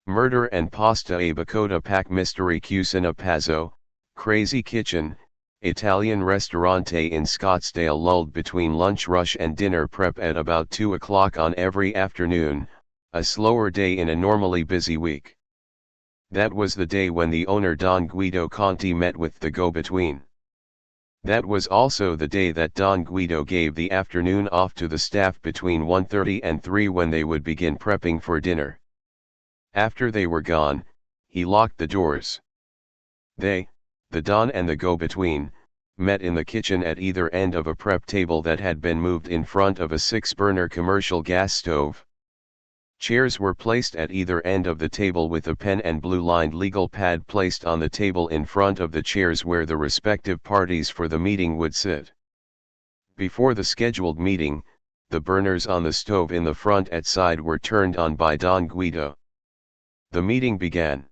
Murder and Pasta a Bacota Pack Mystery Cucina Pazzo, Crazy Kitchen, Italian Ristorante in Scottsdale lulled between lunch rush and dinner prep at about 2 o'clock on every afternoon, a slower day in a normally busy week. That was the day when the owner Don Guido Conti met with the go-between. That was also the day that Don Guido gave the afternoon off to the staff between 1:30 and 3 when they would begin prepping for dinner. After they were gone, he locked the doors. They, the Don and the go-between, met in the kitchen at either end of a prep table that had been moved in front of a 6-burner commercial gas stove. Chairs were placed at either end of the table with a pen and blue-lined legal pad placed on the table in front of the chairs where the respective parties for the meeting would sit. Before the scheduled meeting, the burners on the stove in the front at side were turned on by Don Guido. The meeting began.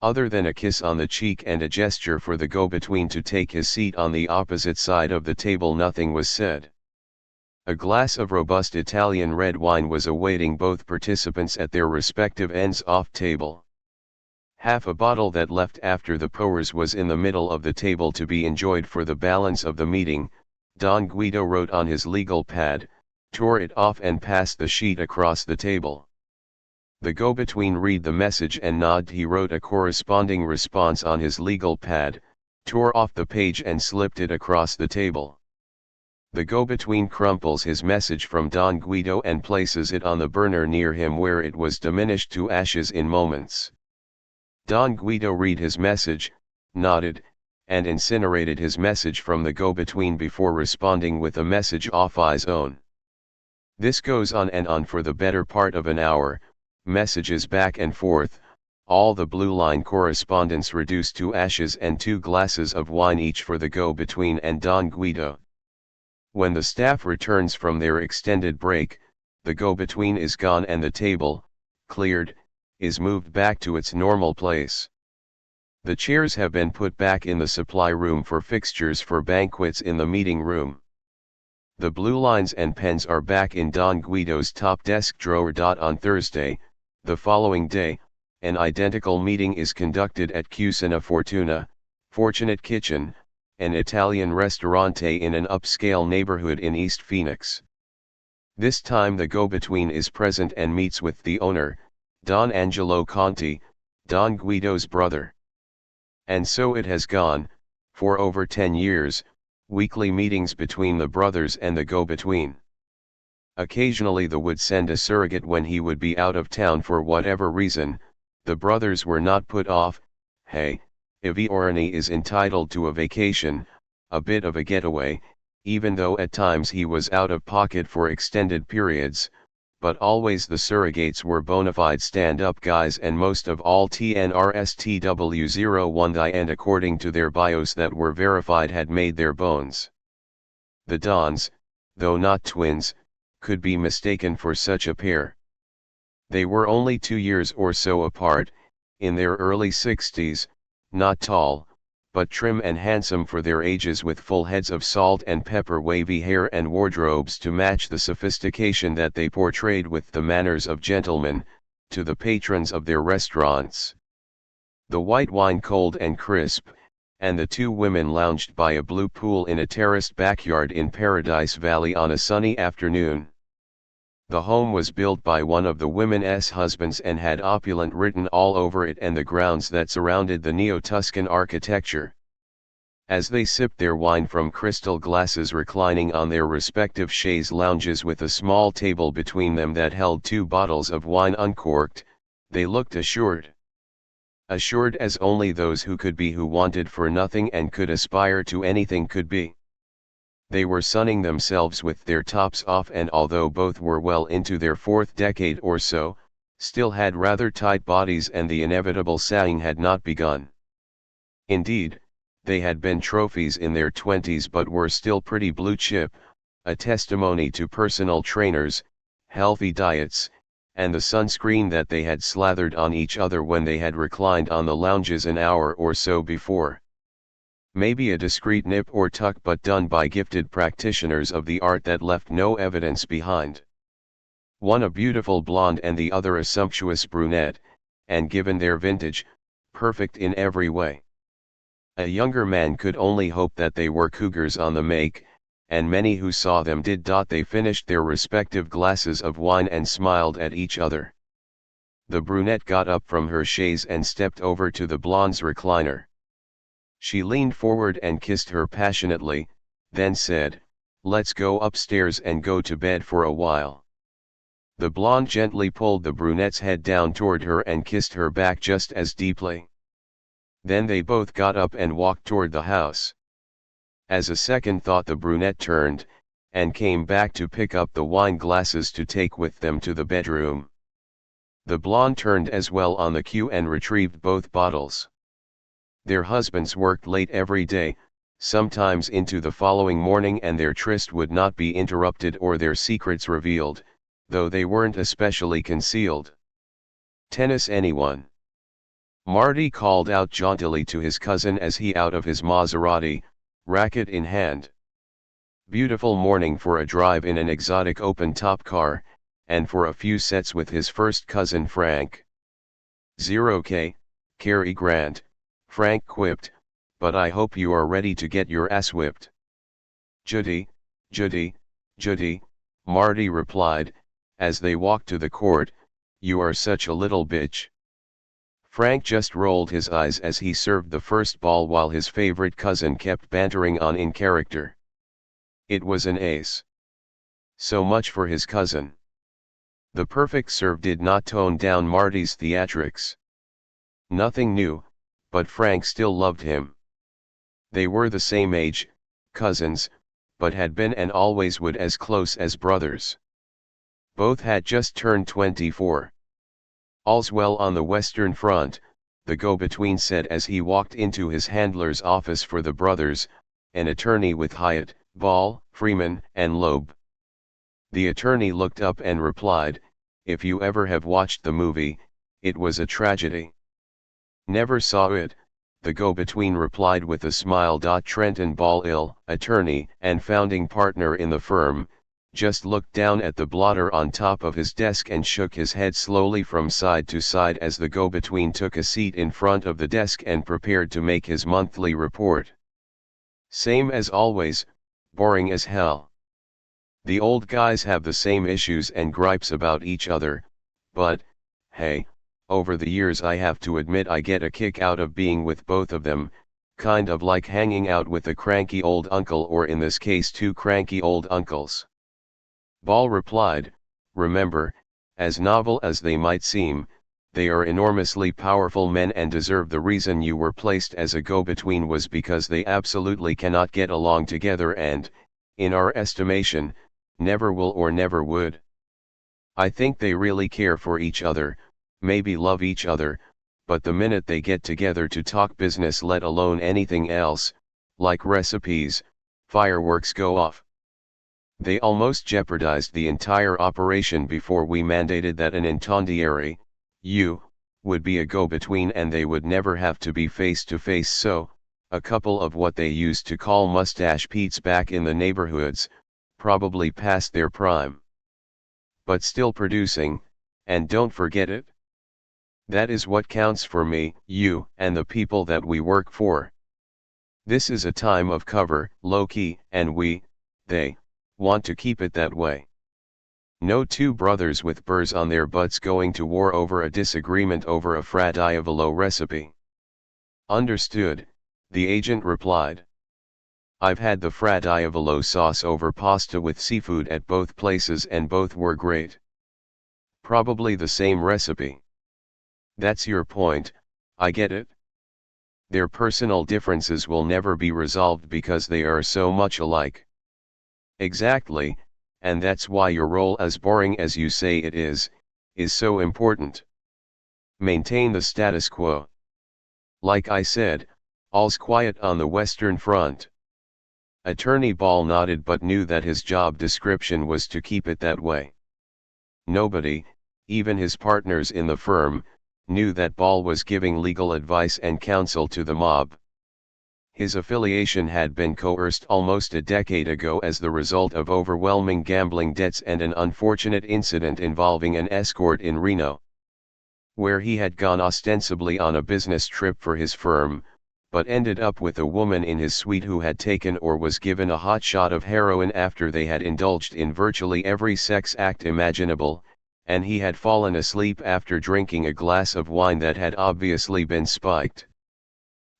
Other than a kiss on the cheek and a gesture for the go-between to take his seat on the opposite side of the table, nothing was said. A glass of robust Italian red wine was awaiting both participants at their respective ends off table. Half a bottle that left after the pourers was in the middle of the table to be enjoyed for the balance of the meeting. Don Guido wrote on his legal pad, tore it off and passed the sheet across the table. The go-between read the message and nodded. He wrote a corresponding response on his legal pad, tore off the page and slipped it across the table. The go-between crumples his message from Don Guido and places it on the burner near him where it was diminished to ashes in moments. Don Guido read his message, nodded, and incinerated his message from the go-between before responding with a message off his own. This goes on and on for the better part of an hour, messages back and forth, all the blue line correspondence reduced to ashes and 2 glasses of wine each for the go-between and Don Guido. When the staff returns from their extended break, the go-between is gone and the table, cleared, is moved back to its normal place. The chairs have been put back in the supply room for fixtures for banquets in the meeting room. The blue lines and pens are back in Don Guido's top desk drawer. On Thursday, the following day, an identical meeting is conducted at Cucina Fortuna, Fortunate Kitchen, an Italian restaurante in an upscale neighborhood in East Phoenix. This time the go-between is present and meets with the owner, Don Angelo Conti, Don Guido's brother. And so it has gone, for over 10 years, weekly meetings between the brothers and the go-between. Occasionally they would send a surrogate when he would be out of town for whatever reason. The brothers were not put off. Hey, Ivy Orani is entitled to a vacation, a bit of a getaway, even though at times he was out of pocket for extended periods, but always the surrogates were bona fide stand-up guys and most of all TNRSTW01 and according to their bios that were verified had made their bones. The Dons, though not twins, could be mistaken for such a pair. They were only 2 years or so apart, in their early 60s, not tall, but trim and handsome for their ages with full heads of salt and pepper, wavy hair and wardrobes to match the sophistication that they portrayed with the manners of gentlemen, to the patrons of their restaurants. The white wine cold and crisp, and the 2 women lounged by a blue pool in a terraced backyard in Paradise Valley on a sunny afternoon. The home was built by one of the women's husbands and had opulent written all over it and the grounds that surrounded the Neo-Tuscan architecture. As they sipped their wine from crystal glasses reclining on their respective chaise lounges with a small table between them that held 2 bottles of wine uncorked, they looked assured. Assured as only those who could be who wanted for nothing and could aspire to anything could be. They were sunning themselves with their tops off and although both were well into their 4th decade or so, still had rather tight bodies and the inevitable sagging had not begun. Indeed, they had been trophies in their 20s but were still pretty blue chip, a testimony to personal trainers, healthy diets, and the sunscreen that they had slathered on each other when they had reclined on the lounges an hour or so before. Maybe a discreet nip or tuck but done by gifted practitioners of the art that left no evidence behind. One a beautiful blonde and the other a sumptuous brunette, and given their vintage, perfect in every way. A younger man could only hope that they were cougars on the make, and many who saw them did. They finished their respective glasses of wine and smiled at each other. The brunette got up from her chaise and stepped over to the blonde's recliner. She leaned forward and kissed her passionately, then said, "Let's go upstairs and go to bed for a while." The blonde gently pulled the brunette's head down toward her and kissed her back just as deeply. Then they both got up and walked toward the house. As a second thought, the brunette turned, and came back to pick up the wine glasses to take with them to the bedroom. The blonde turned as well on the cue and retrieved both bottles. Their husbands worked late every day, sometimes into the following morning, and their tryst would not be interrupted or their secrets revealed, though they weren't especially concealed. "Tennis, anyone?" Marty called out jauntily to his cousin as he out of his Maserati, racket in hand. Beautiful morning for a drive in an exotic open-top car, and for a few sets with his first cousin Frank. "0K, Cary Grant," Frank quipped, "but I hope you are ready to get your ass whipped." "Judy, Judy, Judy," Marty replied, as they walked to the court, "you are such a little bitch." Frank just rolled his eyes as he served the first ball while his favorite cousin kept bantering on in character. It was an ace. So much for his cousin. The perfect serve did not tone down Marty's theatrics. Nothing new, but Frank still loved him. They were the same age, cousins, but had been and always would as close as brothers. Both had just turned 24. "All's well on the Western Front," the go-between said as he walked into his handler's office for the brothers, an attorney with Hyatt, Ball, Freeman, and Loeb. The attorney looked up and replied, "If you ever have watched the movie, it was a tragedy." "Never saw it," the go-between replied with a smile. Trenton Ball, attorney and founding partner in the firm, just looked down at the blotter on top of his desk and shook his head slowly from side to side as the go-between took a seat in front of the desk and prepared to make his monthly report. "Same as always, boring as hell. The old guys have the same issues and gripes about each other, but, hey, over the years I have to admit I get a kick out of being with both of them, kind of like hanging out with a cranky old uncle, or in this case two cranky old uncles." Ball replied, "Remember, as novel as they might seem, they are enormously powerful men and deserve the reason you were placed as a go-between was because they absolutely cannot get along together and, in our estimation, never will or never would. I think they really care for each other, maybe love each other, but the minute they get together to talk business, let alone anything else, like recipes, fireworks go off. They almost jeopardized the entire operation before we mandated that an incendiary, would be a go-between and they would never have to be face-to-face, so, a couple of what they used to call mustache Pete's back in the neighborhoods, probably past their prime. But still producing, and don't forget it. That is what counts for me, you, and the people that we work for. This is a time of cover, low-key, and they, want to keep it that way. No two brothers with burrs on their butts going to war over a disagreement over a Fra Diavolo recipe." "Understood," the agent replied. "I've had the Fra Diavolo sauce over pasta with seafood at both places and both were great." "Probably the same recipe." "That's your point, I get it. Their personal differences will never be resolved because they are so much alike." "Exactly, and that's why your role, as boring as you say it is so important. Maintain the status quo. Like I said, all's quiet on the Western Front." Attorney Ball nodded but knew that his job description was to keep it that way. Nobody, even his partners in the firm, knew that Ball was giving legal advice and counsel to the mob. His affiliation had been coerced almost a decade ago as the result of overwhelming gambling debts and an unfortunate incident involving an escort in Reno. where he had gone ostensibly on a business trip for his firm, but ended up with a woman in his suite who had taken or was given a hot shot of heroin after they had indulged in virtually every sex act imaginable, and he had fallen asleep after drinking a glass of wine that had obviously been spiked.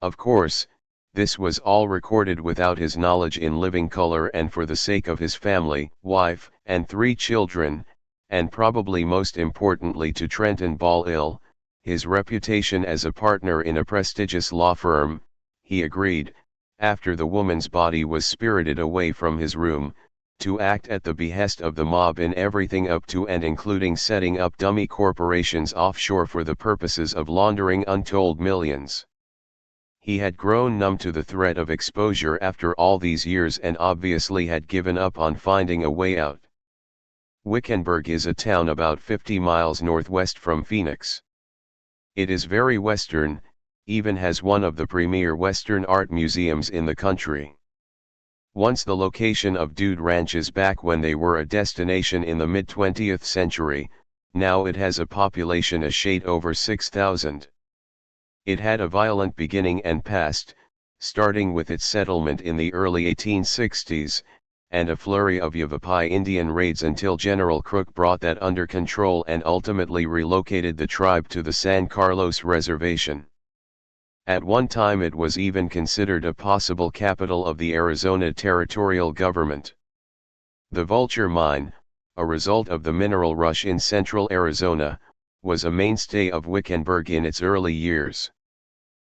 Of course, this was all recorded without his knowledge in living color and for the sake of his family, wife, and 3 children, and probably most importantly to Trenton Ball-Ill, his reputation as a partner in a prestigious law firm. He agreed, after the woman's body was spirited away from his room, to act at the behest of the mob in everything up to and including setting up dummy corporations offshore for the purposes of laundering untold millions. He had grown numb to the threat of exposure after all these years and obviously had given up on finding a way out. Wickenburg is a town about 50 miles northwest from Phoenix. It is very western, even has one of the premier Western art museums in the country. Once the location of dude ranches back when they were a destination in the mid-20th century, now it has a population a shade over 6,000. It had a violent beginning and past, starting with its settlement in the early 1860s, and a flurry of Yavapai Indian raids until General Crook brought that under control and ultimately relocated the tribe to the San Carlos Reservation. At one time it was even considered a possible capital of the Arizona Territorial Government. The Vulture Mine, a result of the mineral rush in central Arizona, was a mainstay of Wickenburg in its early years.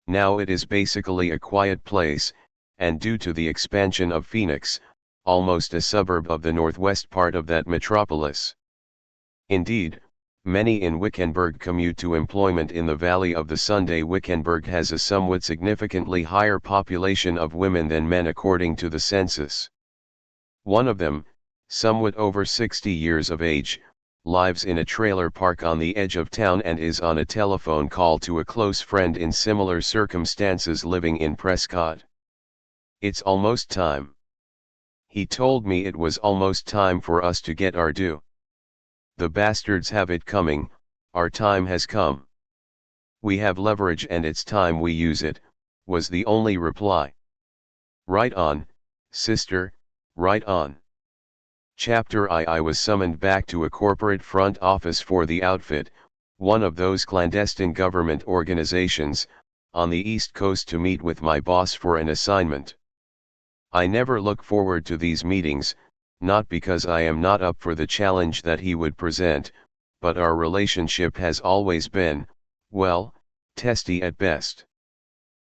Now it is basically a quiet place, and due to the expansion of Phoenix, almost a suburb of the northwest part of that metropolis. Indeed, many in Wickenburg commute to employment in the Valley of the Sunday. Wickenburg has a somewhat significantly higher population of women than men according to the census. One of them, somewhat over 60 years of age, lives in a trailer park on the edge of town and is on a telephone call to a close friend in similar circumstances living in Prescott. It's almost time. He told me it was almost time for us to get our due. The bastards have it coming, our time has come. We have leverage and it's time we use it, was the only reply. Right on, sister, right on. Chapter I was summoned back to a corporate front office for the outfit, one of those clandestine government organizations, on the East Coast to meet with my boss for an assignment. I never look forward to these meetings, not because I am not up for the challenge that he would present, but our relationship has always been, well, testy at best.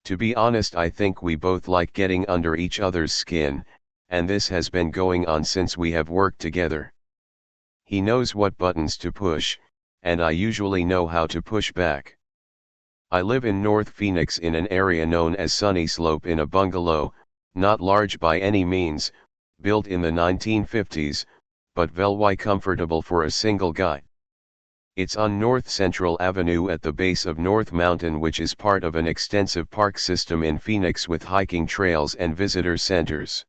To be honest, I think we both like getting under each other's skin, and this has been going on since we have worked together. He knows what buttons to push, and I usually know how to push back. I live in North Phoenix in an area known as Sunny Slope in a bungalow, not large by any means, built in the 1950s, but very comfortable for a single guy. It's on North Central Avenue at the base of North Mountain, which is part of an extensive park system in Phoenix with hiking trails and visitor centers.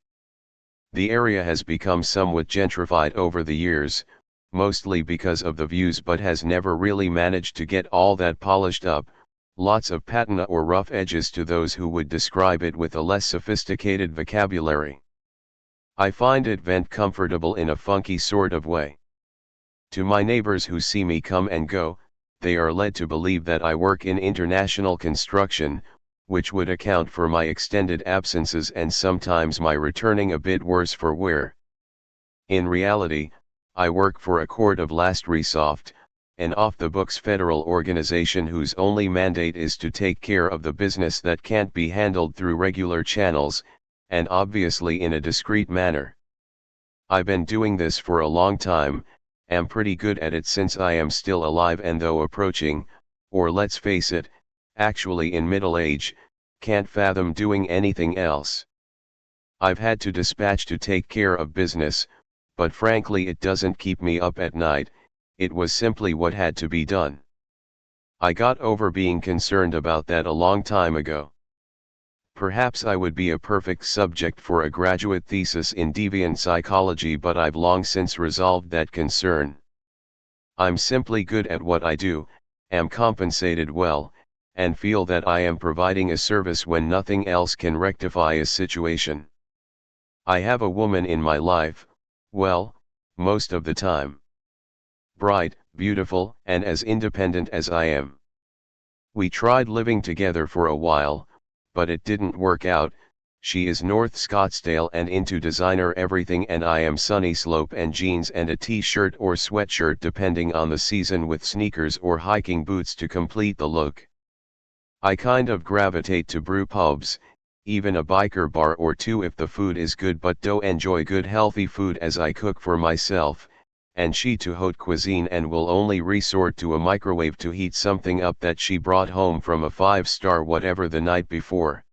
The area has become somewhat gentrified over the years, mostly because of the views, but has never really managed to get all that polished up. Lots of patina or rough edges to those who would describe it with a less sophisticated vocabulary. I find it vent comfortable in a funky sort of way. To my neighbors who see me come and go, they are led to believe that I work in international construction, which would account for my extended absences and sometimes my returning a bit worse for wear. In reality, I work for a court of last resort, an off-the-books federal organization whose only mandate is to take care of the business that can't be handled through regular channels, and obviously in a discreet manner. I've been doing this for a long time, am pretty good at it since I am still alive, and though approaching, or let's face it, actually in middle age, can't fathom doing anything else. I've had to dispatch to take care of business, but frankly it doesn't keep me up at night. It was simply what had to be done. I got over being concerned about that a long time ago. Perhaps I would be a perfect subject for a graduate thesis in deviant psychology, but I've long since resolved that concern. I'm simply good at what I do, am compensated well, and feel that I am providing a service when nothing else can rectify a situation. I have a woman in my life, well, most of the time. Bright, beautiful, and as independent as I am. We tried living together for a while, but it didn't work out. She is North Scottsdale and into designer everything, and I am Sunny Slope and jeans and a t-shirt or sweatshirt depending on the season, with sneakers or hiking boots to complete the look. I kind of gravitate to brew pubs, even a biker bar or two if the food is good, but do enjoy good healthy food as I cook for myself, and she to haute cuisine and will only resort to a microwave to heat something up that she brought home from a 5-star whatever the night before.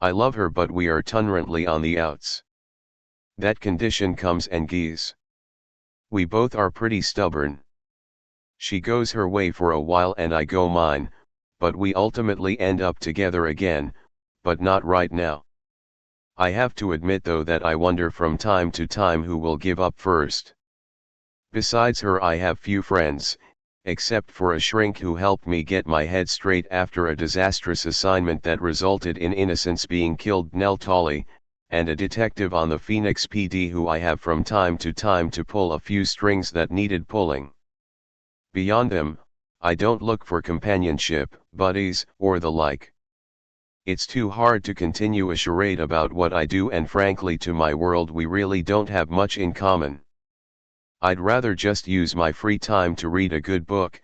I love her, but we are tolerantly on the outs. That condition comes and goes. We both are pretty stubborn. She goes her way for a while and I go mine, but we ultimately end up together again, but not right now. I have to admit though that I wonder from time to time who will give up first. Besides her I have few friends, except for a shrink who helped me get my head straight after a disastrous assignment that resulted in innocents being killed, Nell Tolley, and a detective on the Phoenix PD who I have from time to pull a few strings that needed pulling. Beyond them, I don't look for companionship, buddies, or the like. It's too hard to continue a charade about what I do, and frankly to my world we really don't have much in common. I'd rather just use my free time to read a good book,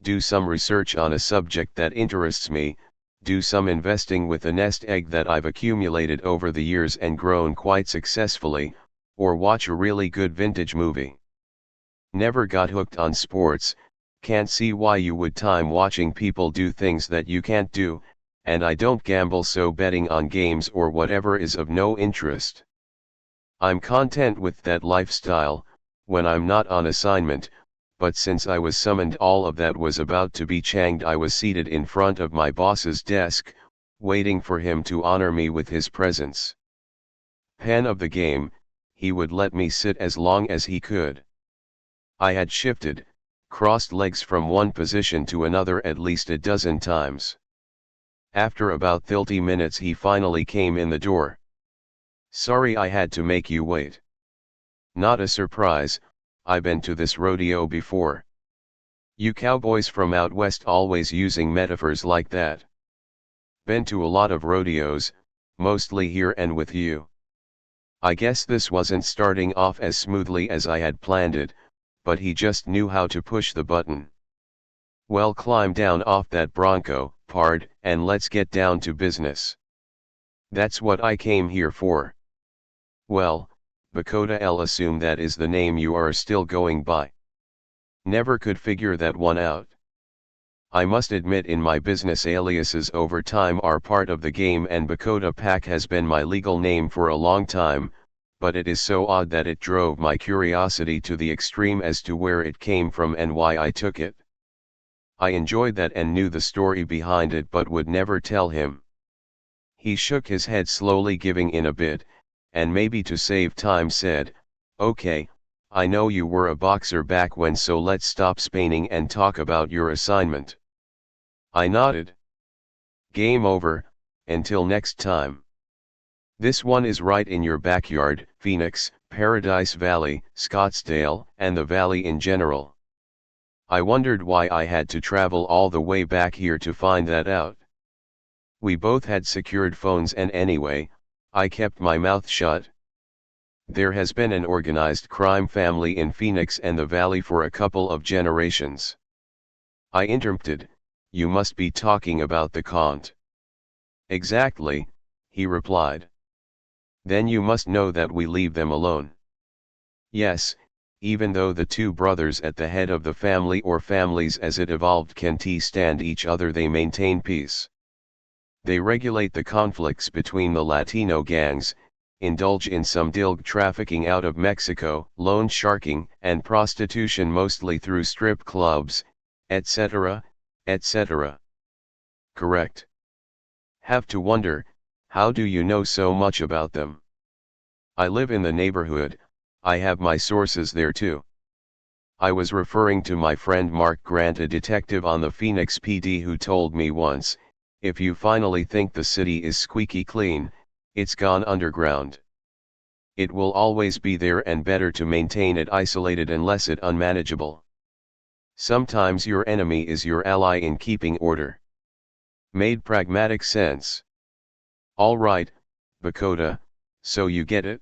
do some research on a subject that interests me, do some investing with a nest egg that I've accumulated over the years and grown quite successfully, or watch a really good vintage movie. Never got hooked on sports, can't see why you would time watching people do things that you can't do, and I don't gamble, so betting on games or whatever is of no interest. I'm content with that lifestyle, when I'm not on assignment, but since I was summoned all of that was about to be changed. I was seated in front of my boss's desk, waiting for him to honor me with his presence. Pan of the game, he would let me sit as long as he could. I had shifted, crossed legs from one position to another at least a dozen times. After about 30 minutes he finally came in the door. "Sorry I had to make you wait." "Not a surprise, I been to this rodeo before." "You cowboys from out west always using metaphors like that." "Been to a lot of rodeos, mostly here and with you." I guess this wasn't starting off as smoothly as I had planned it, but he just knew how to push the button. "Well, climb down off that bronco, pard, and let's get down to business." "That's what I came here for." "Well, Bakota L, assume that is the name you are still going by." "Never could figure that one out." I must admit, in my business, aliases over time are part of the game, and Bakota Pak has been my legal name for a long time, but it is so odd that it drove my curiosity to the extreme as to where it came from and why I took it. I enjoyed that and knew the story behind it, but would never tell him. He shook his head slowly, giving in a bit, and maybe to save time said, "Okay, I know you were a boxer back when, so let's stop spaining and talk about your assignment." I nodded. "Game over, until next time." "This one is right in your backyard, Phoenix, Paradise Valley, Scottsdale, and the valley in general." I wondered why I had to travel all the way back here to find that out. We both had secured phones, and anyway, I kept my mouth shut. There has been an organized crime family in Phoenix and the valley for a couple of generations. I interrupted, "You must be talking about the Kant." "Exactly," he replied. "Then you must know that we leave them alone." "Yes, even though the two brothers at the head of the family, or families as it evolved, can't stand each other, they maintain peace. They regulate the conflicts between the Latino gangs, indulge in some drug trafficking out of Mexico, loan sharking and prostitution mostly through strip clubs, etc., etc." "Correct." "Have to wonder, how do you know so much about them?" "I live in the neighborhood, I have my sources there too." I was referring to my friend Mark Grant, a detective on the Phoenix PD, who told me once, if you finally think the city is squeaky clean, it's gone underground. It will always be there, and better to maintain it isolated unless it unmanageable. Sometimes your enemy is your ally in keeping order. Made pragmatic sense. All right, Bakota, so you get it?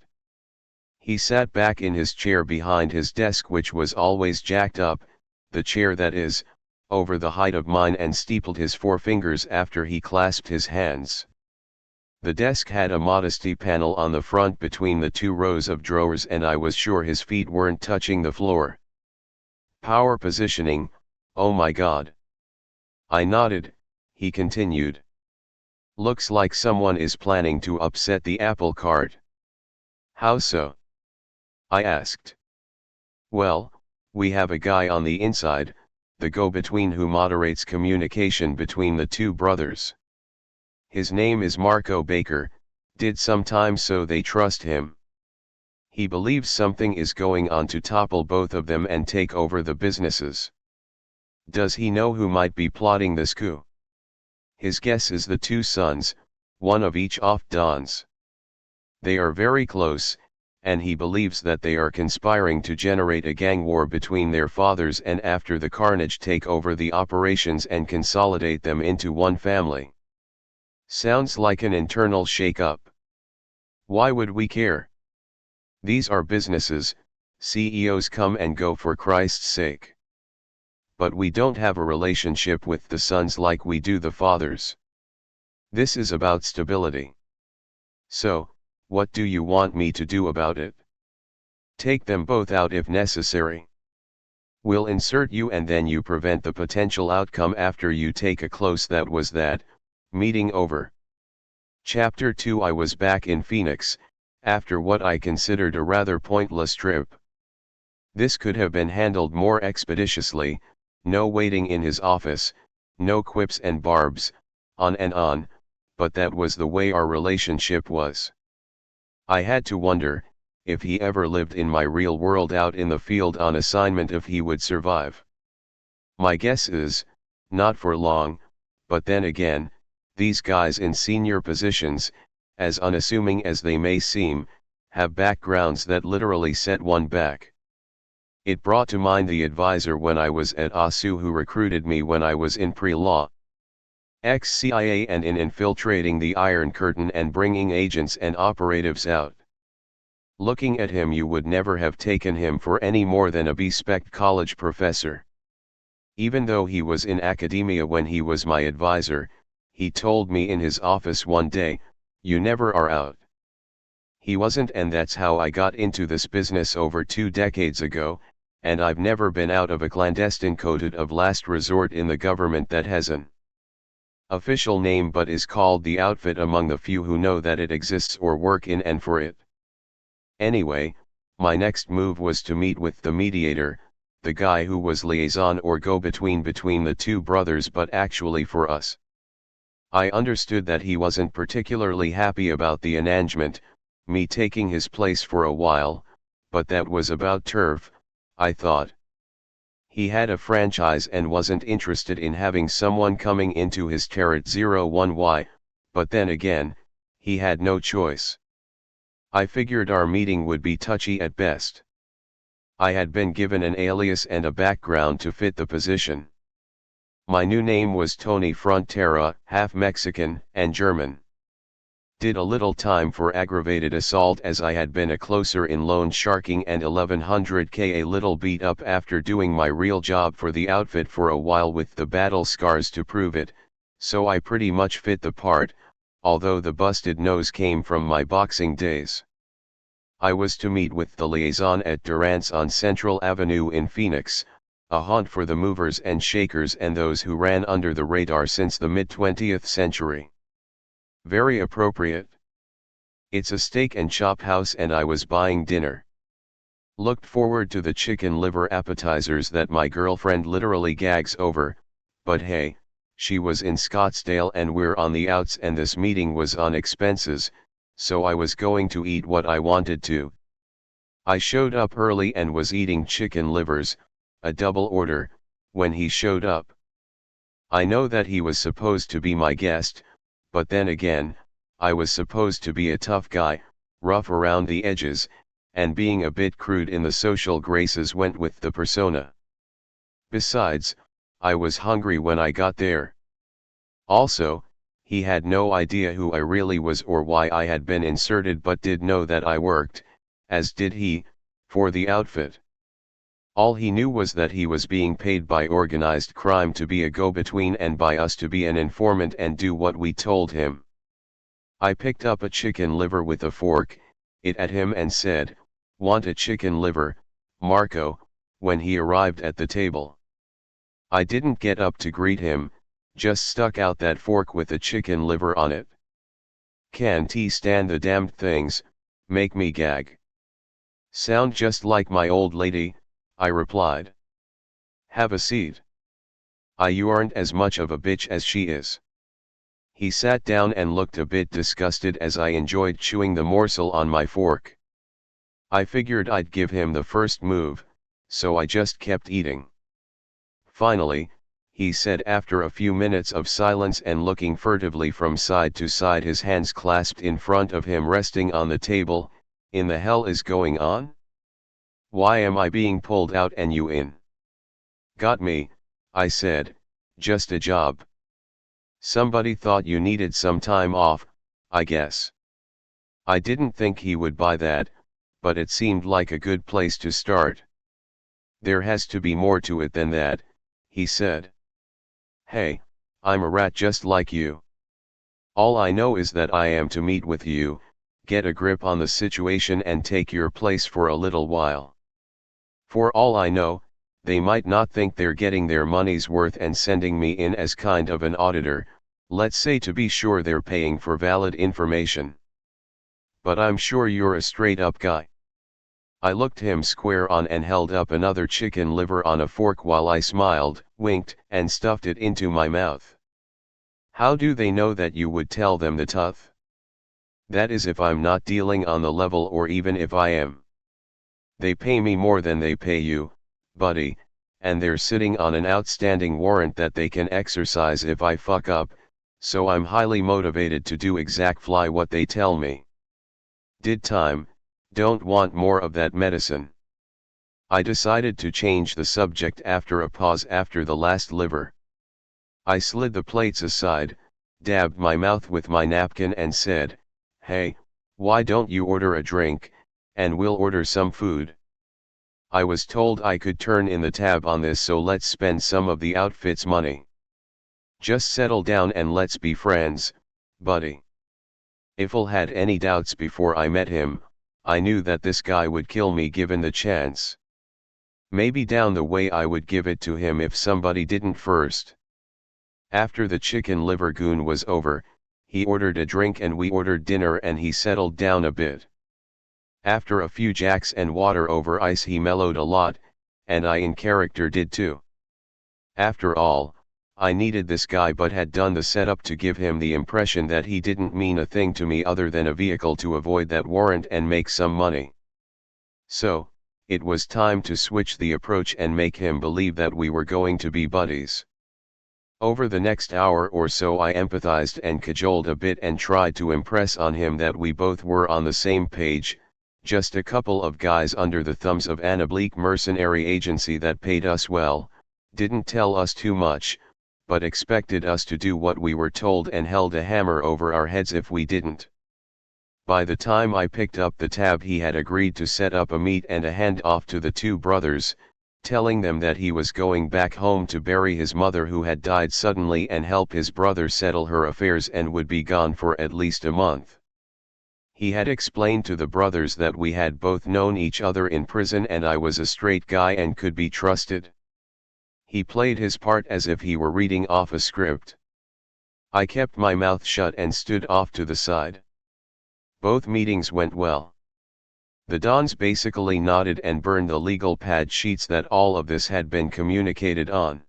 He sat back in his chair behind his desk, which was always jacked up, the chair that is, over the height of mine, and steepled his forefingers after he clasped his hands. The desk had a modesty panel on the front between the two rows of drawers, and I was sure his feet weren't touching the floor. Power positioning, oh my God. I nodded. He continued. Looks like someone is planning to upset the apple cart. How so? I asked. Well, we have a guy on the inside, the go-between, who moderates communication between the two brothers. His name is Marco Baker, did some time, so they trust him. He believes something is going on to topple both of them and take over the businesses. Does he know who might be plotting this coup? His guess is the two sons, one of each off Dons. They are very close, and he believes that they are conspiring to generate a gang war between their fathers, and after the carnage take over the operations and consolidate them into one family. Sounds like an internal shake-up. Why would we care? These are businesses, CEOs come and go for Christ's sake. But we don't have a relationship with the sons like we do the fathers. This is about stability. So, what do you want me to do about it? Take them both out if necessary. We'll insert you, and then you prevent the potential outcome after you take a close that was that. Meeting over. Chapter 2. I was back in Phoenix, after what I considered a rather pointless trip. This could have been handled more expeditiously, no waiting in his office, no quips and barbs, on and on, but that was the way our relationship was. I had to wonder, if he ever lived in my real world out in the field on assignment, if he would survive. My guess is, not for long, but then again, these guys in senior positions, as unassuming as they may seem, have backgrounds that literally set one back. It brought to mind the advisor when I was at ASU who recruited me when I was in pre-law. Ex-CIA and in infiltrating the Iron Curtain and bringing agents and operatives out. Looking at him, you would never have taken him for any more than a B-spec college professor. Even though he was in academia when he was my advisor, he told me in his office one day, "You never are out." He wasn't, and that's how I got into this business over 2 decades ago, and I've never been out of a clandestine code of last resort in the government that has an official name but is called the outfit among the few who know that it exists or work in and for it. Anyway, my next move was to meet with the mediator, the guy who was liaison or go-between between the two brothers, but actually for us. I understood that he wasn't particularly happy about the arrangement, me taking his place for a while, but that was about turf, I thought. He had a franchise and wasn't interested in having someone coming into his Terrat 01Y, but then again, he had no choice. I figured our meeting would be touchy at best. I had been given an alias and a background to fit the position. My new name was Tony Frontera, half Mexican and German. Did a little time for aggravated assault, as I had been a closer in loan sharking and 1100K a little beat up after doing my real job for the outfit for a while with the battle scars to prove it, so I pretty much fit the part, although the busted nose came from my boxing days. I was to meet with the liaison at Durant's on Central Avenue in Phoenix, a haunt for the movers and shakers and those who ran under the radar since the mid-20th century. Very appropriate. It's a steak and chop house, and I was buying dinner. Looked forward to the chicken liver appetizers that my girlfriend literally gags over, but hey, she was in Scottsdale and we're on the outs, and this meeting was on expenses, so I was going to eat what I wanted to. I showed up early and was eating chicken livers, a double order, when he showed up. I know that he was supposed to be my guest, but then again, I was supposed to be a tough guy, rough around the edges, and being a bit crude in the social graces went with the persona. Besides, I was hungry when I got there. Also, he had no idea who I really was or why I had been inserted, but did know that I worked, as did he, for the outfit. All he knew was that he was being paid by organized crime to be a go-between and by us to be an informant and do what we told him. I picked up a chicken liver with a fork, it at him and said, "Want a chicken liver, Marco," when he arrived at the table. I didn't get up to greet him, just stuck out that fork with a chicken liver on it. "Can't he stand the damned things, make me gag." "Sound just like my old lady," I replied. "Have a seat." "You aren't as much of a bitch as she is." He sat down and looked a bit disgusted as I enjoyed chewing the morsel on my fork. I figured I'd give him the first move, so I just kept eating. Finally, he said after a few minutes of silence and looking furtively from side to side, his hands clasped in front of him resting on the table, "In the hell is going on? Why am I being pulled out and you in?" "Got me," I said, "just a job. Somebody thought you needed some time off, I guess." I didn't think he would buy that, but it seemed like a good place to start. "There has to be more to it than that," he said. "Hey, I'm a rat just like you. All I know is that I am to meet with you, get a grip on the situation and take your place for a little while. For all I know, they might not think they're getting their money's worth and sending me in as kind of an auditor, let's say, to be sure they're paying for valid information. But I'm sure you're a straight-up guy." I looked him square on and held up another chicken liver on a fork while I smiled, winked, and stuffed it into my mouth. "How do they know that you would tell them the truth? That is, if I'm not dealing on the level, or even if I am. They pay me more than they pay you, buddy, and they're sitting on an outstanding warrant that they can exercise if I fuck up, so I'm highly motivated to do exactly what they tell me. Did time, don't want more of that medicine." I decided to change the subject after a pause after the last liver. I slid the plates aside, dabbed my mouth with my napkin and said, "Hey, why don't you order a drink, and we'll order some food? I was told I could turn in the tab on this, so let's spend some of the outfit's money. Just settle down and let's be friends, buddy." If I had any doubts before I met him, I knew that this guy would kill me given the chance. Maybe down the way I would give it to him if somebody didn't first. After the chicken liver goon was over, he ordered a drink and we ordered dinner, and he settled down a bit. After a few jacks and water over ice, he mellowed a lot, and I in character did too. After all, I needed this guy but had done the setup to give him the impression that he didn't mean a thing to me other than a vehicle to avoid that warrant and make some money. So, it was time to switch the approach and make him believe that we were going to be buddies. Over the next hour or so I empathized and cajoled a bit and tried to impress on him that we both were on the same page, just a couple of guys under the thumbs of an oblique mercenary agency that paid us well, didn't tell us too much, but expected us to do what we were told and held a hammer over our heads if we didn't. By the time I picked up the tab, he had agreed to set up a meet and a hand-off to the two brothers, telling them that he was going back home to bury his mother who had died suddenly and help his brother settle her affairs and would be gone for at least a month. He had explained to the brothers that we had both known each other in prison and I was a straight guy and could be trusted. He played his part as if he were reading off a script. I kept my mouth shut and stood off to the side. Both meetings went well. The Dons basically nodded and burned the legal pad sheets that all of this had been communicated on.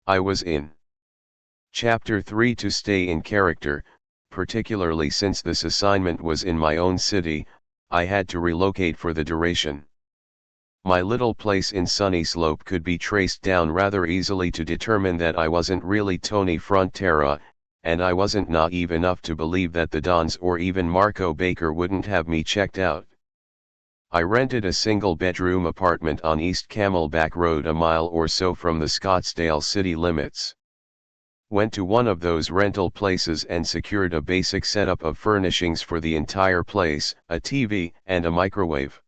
I was in. Chapter 3. To stay in character, particularly since this assignment was in my own city, I had to relocate for the duration. My little place in Sunny Slope could be traced down rather easily to determine that I wasn't really Tony Frontera, and I wasn't naive enough to believe that the Dons or even Marco Baker wouldn't have me checked out. I rented a single-bedroom apartment on East Camelback Road, a mile or so from the Scottsdale city limits. Went to one of those rental places and secured a basic setup of furnishings for the entire place, a TV and a microwave.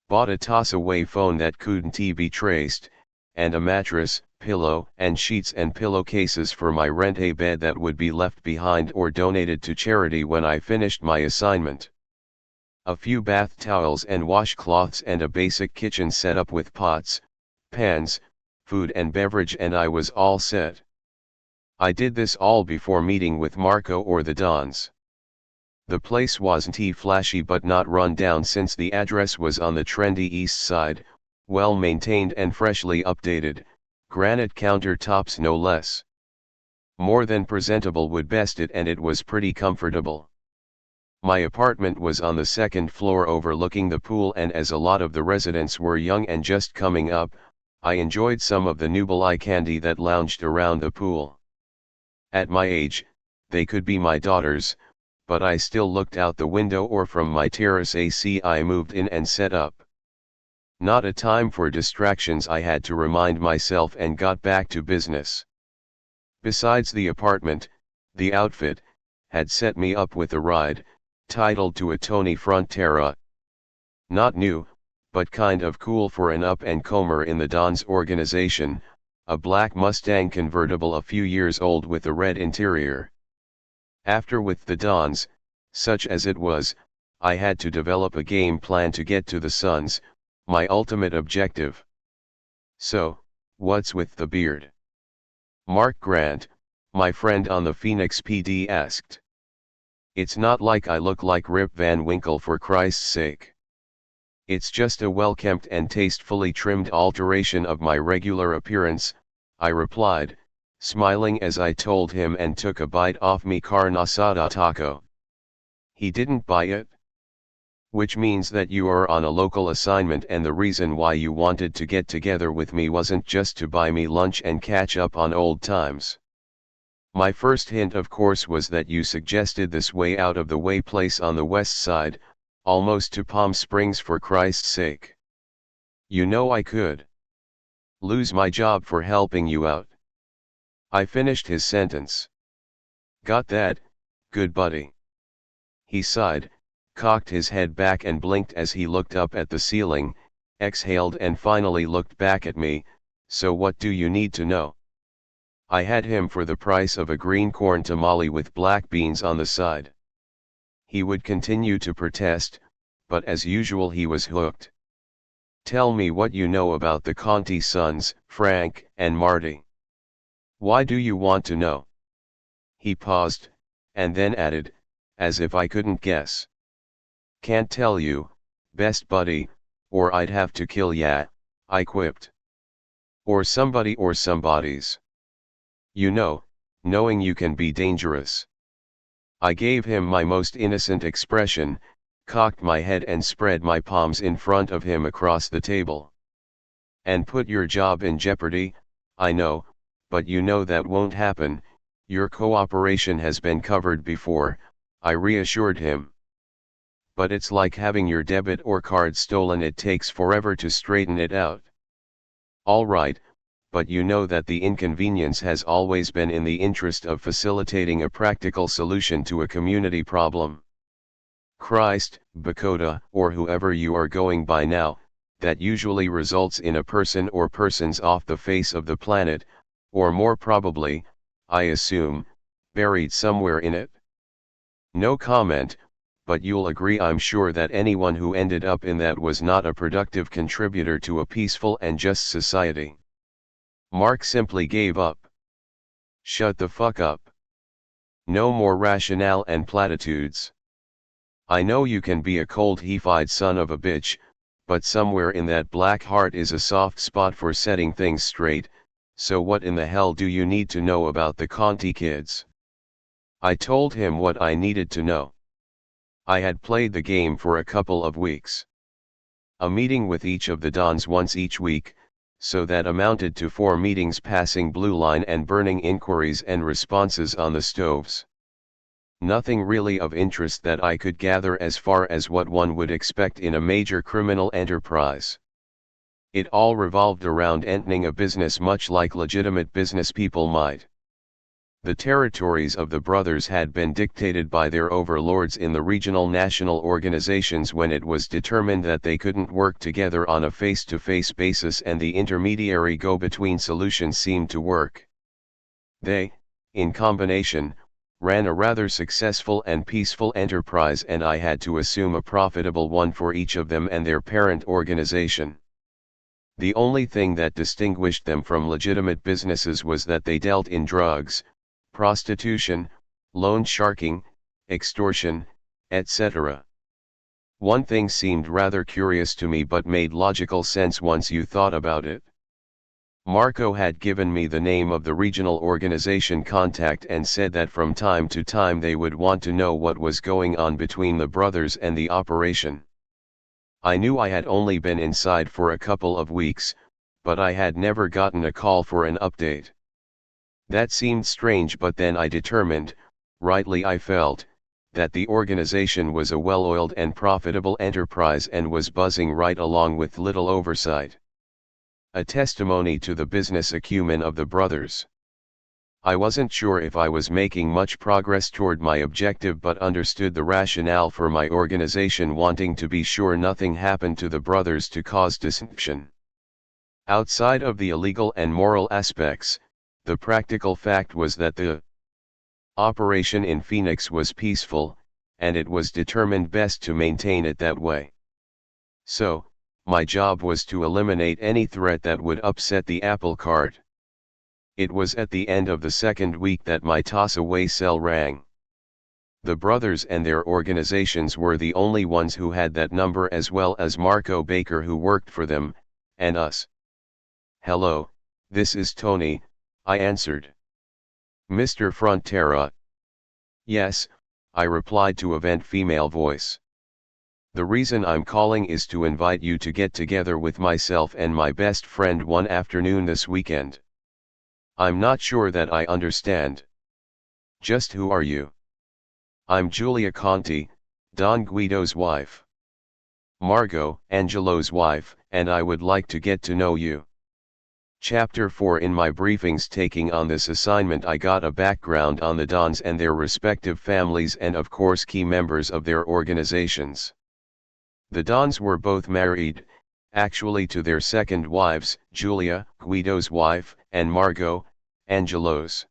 Bought a toss-away phone that couldn't be traced, and a mattress, pillow and sheets and pillowcases for my rent-a bed that would be left behind or donated to charity when I finished my assignment. A few bath towels and washcloths and a basic kitchen setup with pots, pans, food and beverage, and I was all set. I did this all before meeting with Marco or the Dons. The place wasn't flashy but not run down, since the address was on the trendy east side, well maintained and freshly updated, granite countertops no less. More than presentable would best it, and it was pretty comfortable. My apartment was on the second floor overlooking the pool, and as a lot of the residents were young and just coming up, I enjoyed some of the nubile eye candy that lounged around the pool. At my age, they could be my daughters, but I still looked out the window or from my terrace AC. I moved in and set up. Not a time for distractions, I had to remind myself, and got back to business. Besides the apartment, the outfit had set me up with a ride, titled to a Tony Frontera. Not new, but kind of cool for an up-and-comer in the Dons organization, a black Mustang convertible a few years old with a red interior. After with the Dons, such as it was, I had to develop a game plan to get to the Suns, my ultimate objective. So, what's with the beard? Mark Grant, my friend on the Phoenix PD, asked. It's not like I look like Rip Van Winkle, for Christ's sake. It's just a well-kempt and tastefully trimmed alteration of my regular appearance, I replied, smiling as I told him, and took a bite off me carne asada taco. He didn't buy it? Which means that you are on a local assignment, and the reason why you wanted to get together with me wasn't just to buy me lunch and catch up on old times. My first hint, of course, was that you suggested this way out of the way place on the west side, almost to Palm Springs, for Christ's sake. You know I could lose my job for helping you out. I finished his sentence. Got that, good buddy? He sighed, cocked his head back and blinked as he looked up at the ceiling, exhaled and finally looked back at me. So what do you need to know? I had him for the price of a green corn tamale with black beans on the side. He would continue to protest, but as usual he was hooked. Tell me what you know about the Conti sons, Frank and Marty. Why do you want to know? He paused, and then added, as if I couldn't guess. Can't tell you, best buddy, or I'd have to kill ya, I quipped. Or somebody or somebodies. You know, knowing you can be dangerous. I gave him my most innocent expression, cocked my head and spread my palms in front of him across the table. And put your job in jeopardy, I know, but you know that won't happen. Your cooperation has been covered before, I reassured him. But it's like having your debit or card stolen, it takes forever to straighten it out. All right, but you know that the inconvenience has always been in the interest of facilitating a practical solution to a community problem. Christ, Bakota, or whoever you are going by now, that usually results in a person or persons off the face of the planet, or more probably, I assume, buried somewhere in it. No comment, but you'll agree, I'm sure, that anyone who ended up in that was not a productive contributor to a peaceful and just society. Mark simply gave up. Shut the fuck up. No more rationale and platitudes. I know you can be a cold heified son of a bitch, but somewhere in that black heart is a soft spot for setting things straight. So what in the hell do you need to know about the Conti kids? I told him what I needed to know. I had played the game for a couple of weeks. a meeting with each of the dons once each week, so that amounted to 4 meetings passing blue line and burning inquiries and responses on the stoves. Nothing really of interest that I could gather as far as what one would expect in a major criminal enterprise. It all revolved around entering a business much like legitimate business people might. The territories of the brothers had been dictated by their overlords in the regional national organizations when it was determined that they couldn't work together on a face-to-face basis, and the intermediary go-between solution seemed to work. They, in combination, ran a rather successful and peaceful enterprise, and I had to assume a profitable one for each of them and their parent organization. The only thing that distinguished them from legitimate businesses was that they dealt in drugs, prostitution, loan sharking, extortion, etc. One thing seemed rather curious to me but made logical sense once you thought about it. Marco had given me the name of the regional organization contact and said that from time to time they would want to know what was going on between the brothers and the operation. I knew I had only been inside for a couple of weeks, but I had never gotten a call for an update. That seemed strange, but then I determined, rightly I felt, that the organization was a well-oiled and profitable enterprise and was buzzing right along with little oversight. A testimony to the business acumen of the brothers. I wasn't sure if I was making much progress toward my objective, but understood the rationale for my organization wanting to be sure nothing happened to the brothers to cause dissension. Outside of the illegal and moral aspects, the practical fact was that the operation in Phoenix was peaceful, and it was determined best to maintain it that way. So, my job was to eliminate any threat that would upset the apple cart. It was at the end of the second week that my toss-away cell rang. The brothers and their organizations were the only ones who had that number, as well as Marco Baker, who worked for them, and us. "Hello, this is Tony," I answered. "Mr. Frontera?" "Yes," I replied to a vent female voice. "The reason I'm calling is to invite you to get together with myself and my best friend one afternoon this weekend." "I'm not sure that I understand. Just who are you?" "I'm Giulia Conti, Don Guido's wife." "Margot, Angelo's wife, and I would like to get to know you." Chapter 4. In my briefings taking on this assignment, I got a background on the dons and their respective families, and of course key members of their organizations. The dons were both married, actually, to their second wives, Giulia, Guido's wife, and Margot, Angelo's.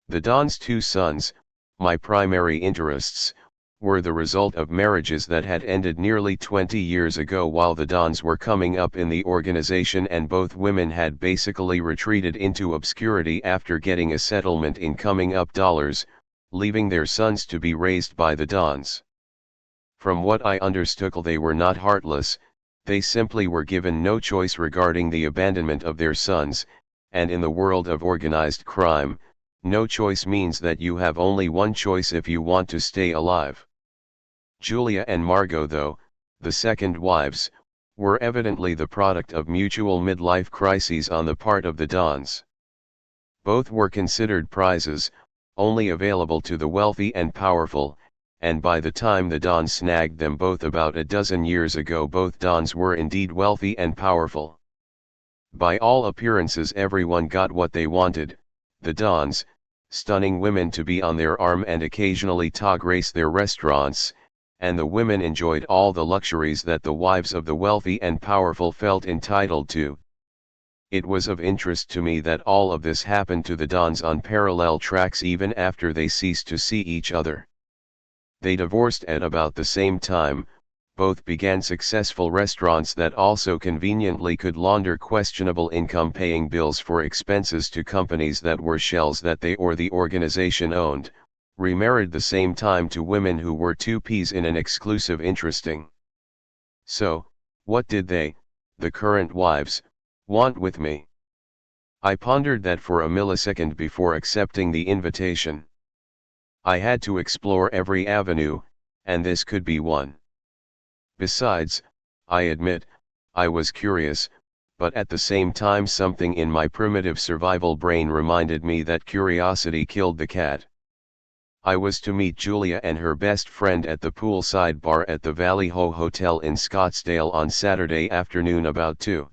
The dons' 2 sons, my primary interests, were the result of marriages that had ended nearly 20 years ago while the dons were coming up in the organization, and both women had basically retreated into obscurity after getting a settlement in coming up dollars, leaving their sons to be raised by the dons. From what I understood, they were not heartless, they simply were given no choice regarding the abandonment of their sons, and in the world of organized crime, no choice means that you have only one choice if you want to stay alive. Giulia and Margot, though, the second wives, were evidently the product of mutual midlife crises on the part of the dons. Both were considered prizes, only available to the wealthy and powerful, and by the time the dons snagged them both about a dozen years ago, both dons were indeed wealthy and powerful. By all appearances everyone got what they wanted, the dons, stunning women to be on their arm and occasionally to grace their restaurants, and the women enjoyed all the luxuries that the wives of the wealthy and powerful felt entitled to. It was of interest to me that all of this happened to the dons on parallel tracks even after they ceased to see each other. They divorced at about the same time, both began successful restaurants that also conveniently could launder questionable income, paying bills for expenses to companies that were shells that they or the organization owned, remarried the same time to women who were 2Ps in an exclusive interesting. So, what did they, the current wives, want with me? I pondered that for a millisecond before accepting the invitation. I had to explore every avenue, and this could be one. Besides, I admit, I was curious, but at the same time something in my primitive survival brain reminded me that curiosity killed the cat. I was to meet Julia and her best friend at the poolside bar at the Valley Ho Hotel in Scottsdale on Saturday afternoon about 2.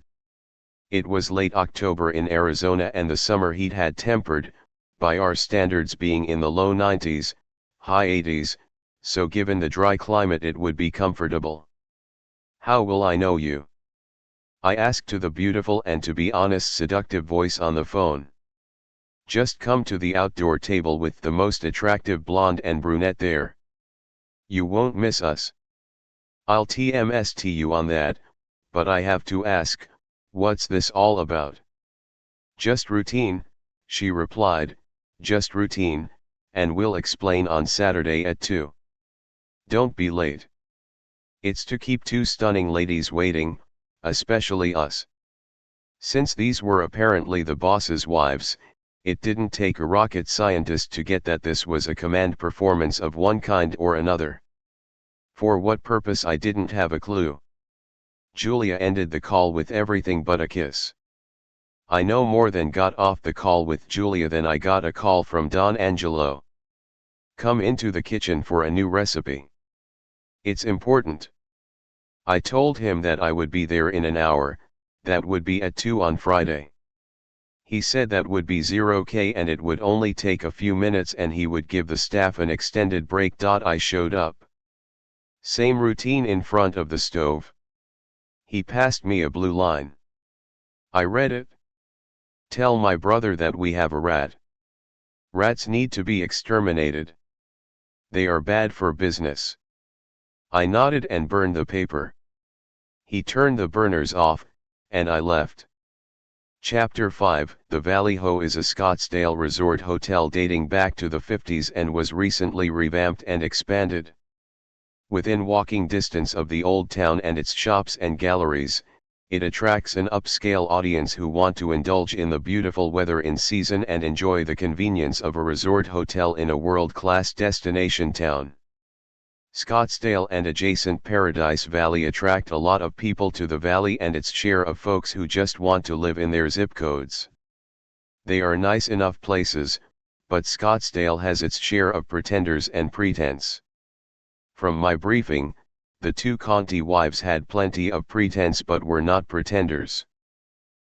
It was late October in Arizona and the summer heat had tempered, by our standards being in the low 90s, high 80s, so given the dry climate it would be comfortable. "How will I know you?" I asked to the beautiful and to be honest seductive voice on the phone. "Just come to the outdoor table with the most attractive blonde and brunette there. You won't miss us." "I'll TMST you on that, but I have to ask, what's this all about?" "Just routine," she replied, "just routine, and we'll explain on Saturday at 2. Don't be late. It's to keep two stunning ladies waiting, especially us." Since these were apparently the boss's wives, it didn't take a rocket scientist to get that this was a command performance of one kind or another. For what purpose I didn't have a clue. Julia ended the call with everything but a kiss. I no more than got off the call with Julia than I got a call from Don Angelo. "Come into the kitchen for a new recipe. It's important." I told him that I would be there in an hour, that would be at 2 on Friday. He said that would be OK and it would only take a few minutes and he would give the staff an extended break. I showed up. Same routine in front of the stove. He passed me a blue line. I read it. "Tell my brother that we have a rat. Rats need to be exterminated. They are bad for business." I nodded and burned the paper. He turned the burners off, and I left. Chapter 5 The Valley Ho is a Scottsdale resort hotel dating back to the 50s and was recently revamped and expanded. Within walking distance of the old town and its shops and galleries, it attracts an upscale audience who want to indulge in the beautiful weather in season and enjoy the convenience of a resort hotel in a world-class destination town. Scottsdale and adjacent Paradise Valley attract a lot of people to the valley and its share of folks who just want to live in their zip codes. They are nice enough places, but Scottsdale has its share of pretenders and pretense. From my briefing, the two Conti wives had plenty of pretense but were not pretenders.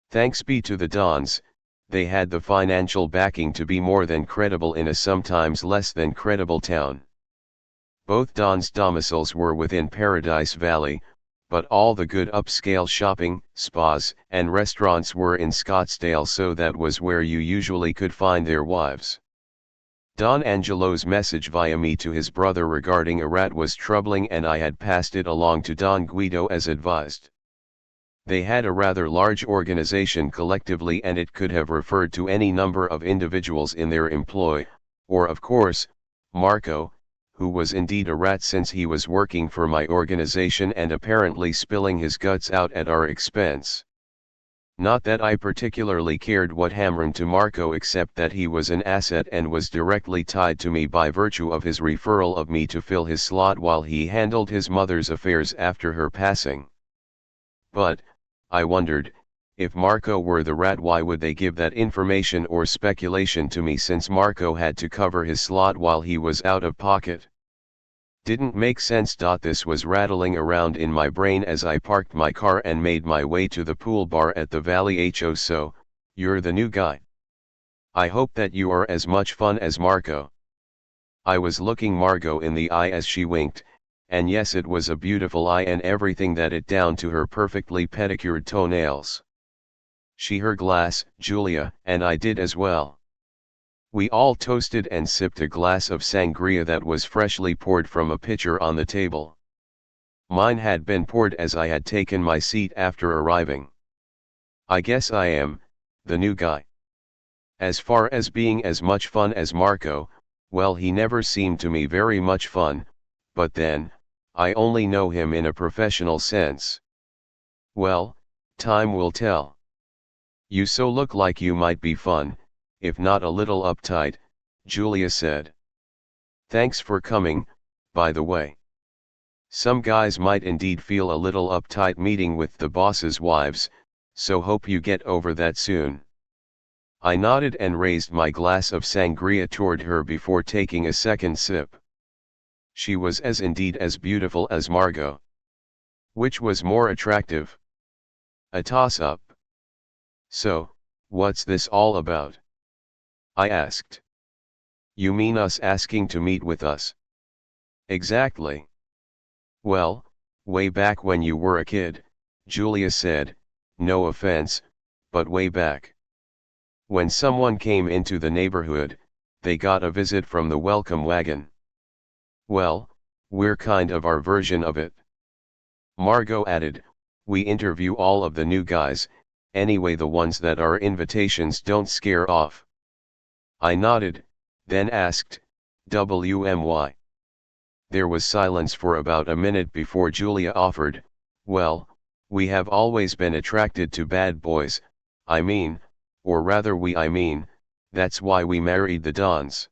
Thanks be to the Dons, they had the financial backing to be more than credible in a sometimes less than credible town. Both Dons' domiciles were within Paradise Valley, but all the good upscale shopping, spas, and restaurants were in Scottsdale, so that was where you usually could find their wives. Don Angelo's message via me to his brother regarding a rat was troubling and I had passed it along to Don Guido as advised. They had a rather large organization collectively and it could have referred to any number of individuals in their employ, or of course, Marco, who was indeed a rat since he was working for my organization and apparently spilling his guts out at our expense. Not that I particularly cared what happened to Marco except that he was an asset and was directly tied to me by virtue of his referral of me to fill his slot while he handled his mother's affairs after her passing. But, I wondered, if Marco were the rat, why would they give that information or speculation to me since Marco had to cover his slot while he was out of pocket? Didn't make sense. This was rattling around in my brain as I parked my car and made my way to the pool bar at the Valley Ho. "So, you're the new guy. I hope that you are as much fun as Marco." I was looking Margot in the eye as she winked, and yes, it was a beautiful eye and everything that it down to her perfectly pedicured toenails. She her glass, Julia, and I did as well. We all toasted and sipped a glass of sangria that was freshly poured from a pitcher on the table. Mine had been poured as I had taken my seat after arriving. I guess I am the new guy. As far as being as much fun as Marco, well, he never seemed to me very much fun, but then, I only know him in a professional sense. Well, time will tell. "You so look like you might be fun, if not a little uptight," Julia said. "Thanks for coming, by the way." Some guys might indeed feel a little uptight meeting with the boss's wives, so hope you get over that soon. I nodded and raised my glass of sangria toward her before taking a second sip. She was indeed as beautiful as Margot. Which was more attractive? A toss-up. So, what's this all about? I asked. You mean us asking to meet with us? Exactly. Well, way back when you were a kid, Julia said, no offense, but way back. When someone came into the neighborhood, they got a visit from the welcome wagon. Well, we're kind of our version of it. Margot added, we interview all of the new guys, anyway the ones that our invitations don't scare off. I nodded, then asked, WMY? There was silence for about a minute before Julia offered, well, we have always been attracted to bad boys, I mean, or rather that's why we married the Dons.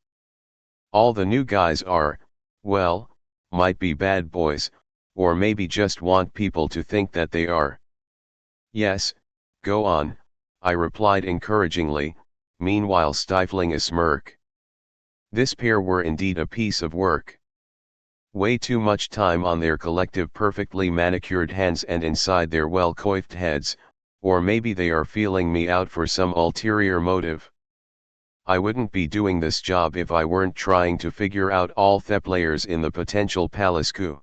All the new guys are, well, might be bad boys, or maybe just want people to think that they are. Yes, go on, I replied encouragingly, meanwhile stifling a smirk. This pair were indeed a piece of work. Way too much time on their collective perfectly manicured hands and inside their well-coiffed heads, or maybe they are feeling me out for some ulterior motive. I wouldn't be doing this job if I weren't trying to figure out all the players in the potential palace coup.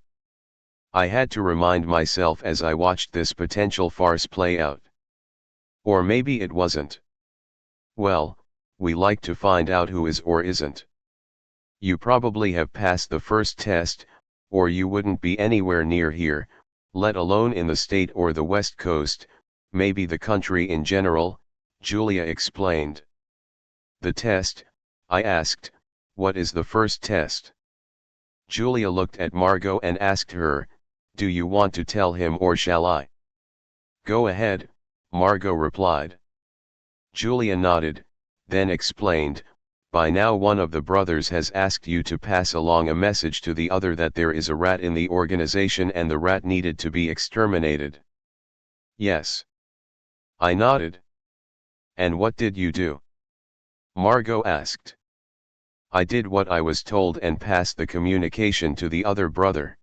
I had to remind myself as I watched this potential farce play out. Or maybe it wasn't. Well, we like to find out who is or isn't. You probably have passed the first test, or you wouldn't be anywhere near here, let alone in the state or the West Coast, maybe the country in general, Julia explained. The test? I asked, what is the first test? Julia looked at Margot and asked her, do you want to tell him or shall I? Go ahead, Margot replied. Julia nodded, then explained, by now one of the brothers has asked you to pass along a message to the other that there is a rat in the organization and the rat needed to be exterminated. Yes. I nodded. And what did you do? Margot asked. I did what I was told and passed the communication to the other brother.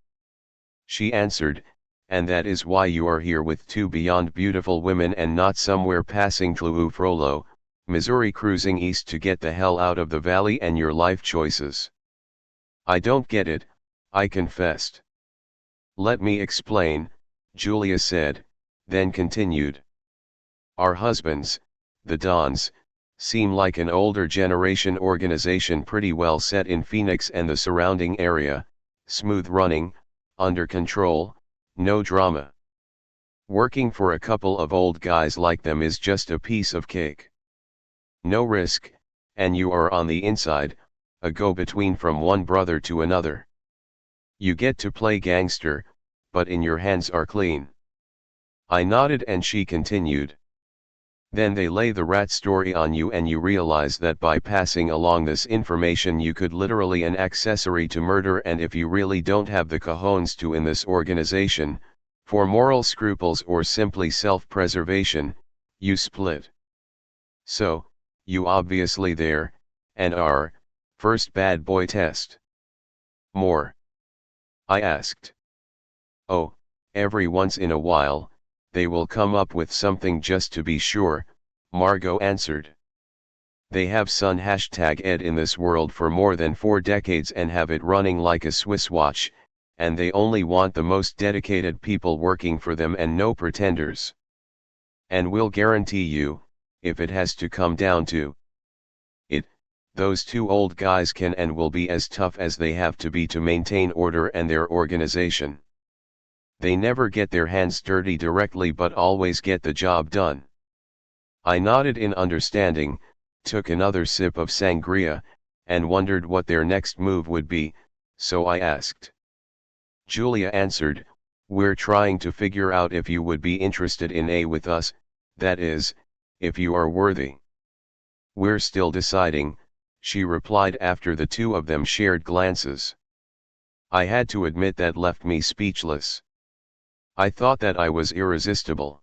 She answered, and that is why you are here with two beyond beautiful women and not somewhere passing through Frollo, Missouri cruising east to get the hell out of the valley and your life choices. I don't get it, I confessed. Let me explain, Julia said, then continued. Our husbands, the Dons, seem like an older generation organization pretty well set in Phoenix and the surrounding area, smooth running, under control, no drama. Working for a couple of old guys like them is just a piece of cake. No risk, and you are on the inside, a go-between from one brother to another. You get to play gangster, but in your hands are clean. I nodded and she continued. Then they lay the rat story on you and you realize that by passing along this information you could literally an accessory to murder, and if you really don't have the cojones to in this organization, for moral scruples or simply self-preservation, you split. So, you obviously there, and are, first bad boy test. More? I asked. Oh, every once in a while, they will come up with something just to be sure, Margot answered. They have sun #Ed in this world for more than 4 decades and have it running like a Swiss watch, and they only want the most dedicated people working for them and no pretenders. And we'll guarantee you, if it has to come down to it, those two old guys can and will be as tough as they have to be to maintain order and their organization. They never get their hands dirty directly but always get the job done. I nodded in understanding, took another sip of sangria, and wondered what their next move would be, so I asked. Julia answered, we're trying to figure out if you would be interested in a with us, that is, if you are worthy. We're still deciding, she replied after the two of them shared glances. I had to admit that left me speechless. I thought that I was irresistible.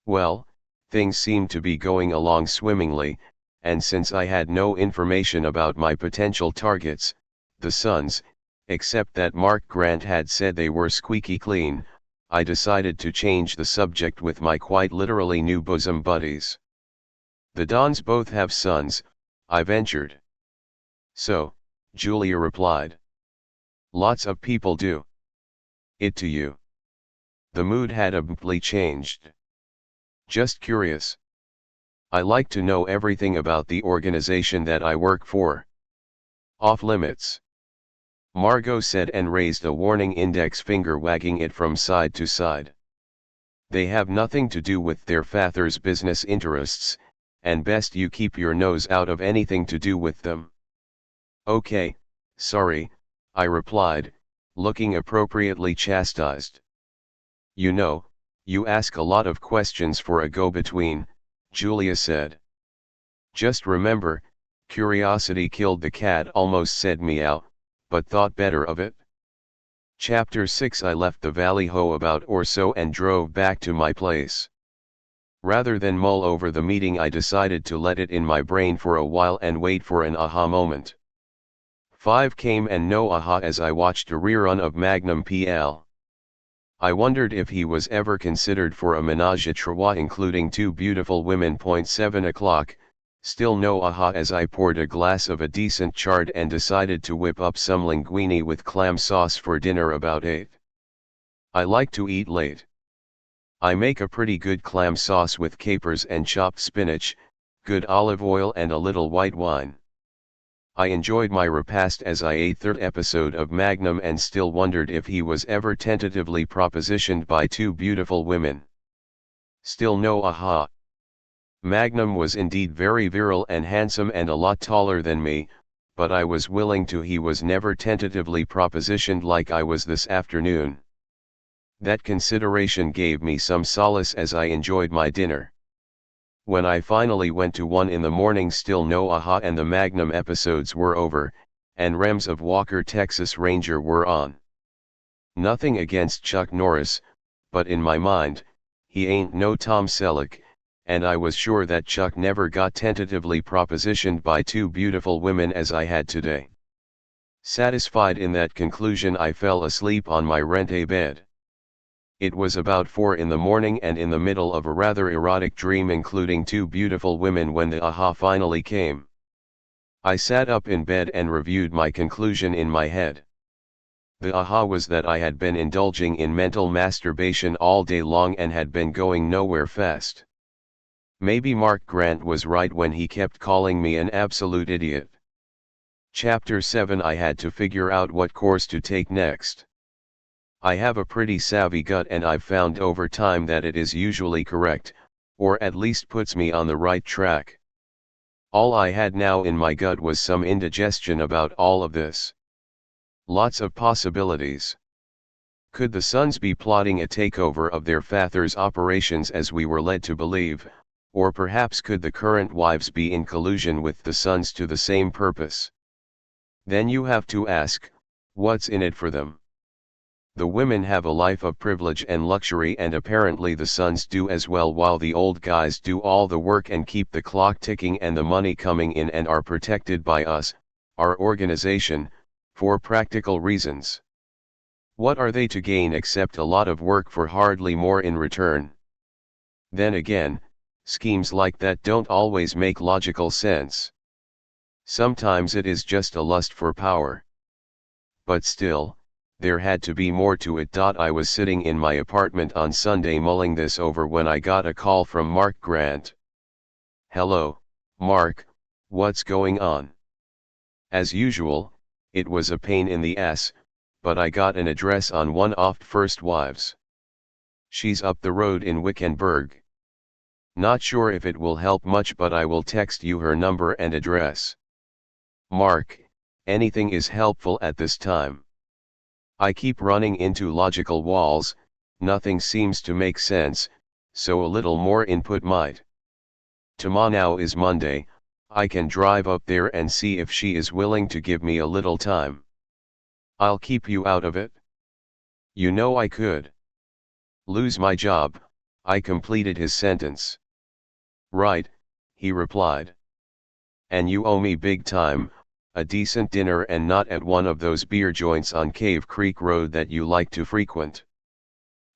Well, things seemed to be going along swimmingly, and since I had no information about my potential targets, the Suns, except that Mark Grant had said they were squeaky clean, I decided to change the subject with my quite literally new bosom buddies. The Dons both have sons, I ventured. So, Julia replied. Lots of people do. It to you. The mood had abruptly changed. Just curious. I like to know everything about the organization that I work for. Off limits. Margot said and raised a warning index finger, wagging it from side to side. They have nothing to do with their father's business interests, and best you keep your nose out of anything to do with them. Okay, sorry, I replied, looking appropriately chastised. You know, you ask a lot of questions for a go-between, Julia said. Just remember, curiosity killed the cat, almost said meow, but thought better of it. Chapter 6. I left the Valley Ho about or so and drove back to my place. Rather than mull over the meeting, I decided to let it in my brain for a while and wait for an aha moment. 5 came and no aha as I watched a rerun of Magnum PL. I wondered if he was ever considered for a menage a trois including 2 beautiful women. 7 o'clock, still no aha as I poured a glass of a decent chard and decided to whip up some linguine with clam sauce for dinner about 8. I like to eat late. I make a pretty good clam sauce with capers and chopped spinach, good olive oil and a little white wine. I enjoyed my repast as I ate 3rd episode of Magnum and still wondered if he was ever tentatively propositioned by 2 beautiful women. Still no aha. Magnum was indeed very virile and handsome and a lot taller than me, but I was willing to he was never tentatively propositioned like I was this afternoon. That consideration gave me some solace as I enjoyed my dinner. When I finally went to 1 in the morning, still no aha and the Magnum episodes were over, and rems of Walker Texas Ranger were on. Nothing against Chuck Norris, but in my mind, he ain't no Tom Selleck, and I was sure that Chuck never got tentatively propositioned by 2 beautiful women as I had today. Satisfied in that conclusion, I fell asleep on my rent-a bed. It was about 4 in the morning and in the middle of a rather erotic dream including 2 beautiful women when the aha finally came. I sat up in bed and reviewed my conclusion in my head. The aha was that I had been indulging in mental masturbation all day long and had been going nowhere fast. Maybe Mark Grant was right when he kept calling me an absolute idiot. Chapter 7. I had to figure out what course to take next. I have a pretty savvy gut and I've found over time that it is usually correct, or at least puts me on the right track. All I had now in my gut was some indigestion about all of this. Lots of possibilities. Could the Suns be plotting a takeover of their father's operations as we were led to believe, or perhaps could the current wives be in collusion with the Suns to the same purpose? Then you have to ask, what's in it for them? The women have a life of privilege and luxury and apparently the Suns do as well, while the old guys do all the work and keep the clock ticking and the money coming in and are protected by us, our organization, for practical reasons. What are they to gain except a lot of work for hardly more in return? Then again, schemes like that don't always make logical sense. Sometimes it is just a lust for power. But still, there had to be more to it. I was sitting in my apartment on Sunday mulling this over when I got a call from Mark Grant. Hello, Mark, what's going on? As usual, it was a pain in the ass, but I got an address on one of First Wives. She's up the road in Wickenburg. Not sure if it will help much, but I will text you her number and address. Mark, anything is helpful at this time. I keep running into logical walls, nothing seems to make sense, so a little more input might. Tomorrow is Monday, I can drive up there and see if she is willing to give me a little time. I'll keep you out of it. You know I could lose my job. I completed his sentence. Right, he replied. And you owe me big time, a decent dinner and not at one of those beer joints on Cave Creek Road that you like to frequent.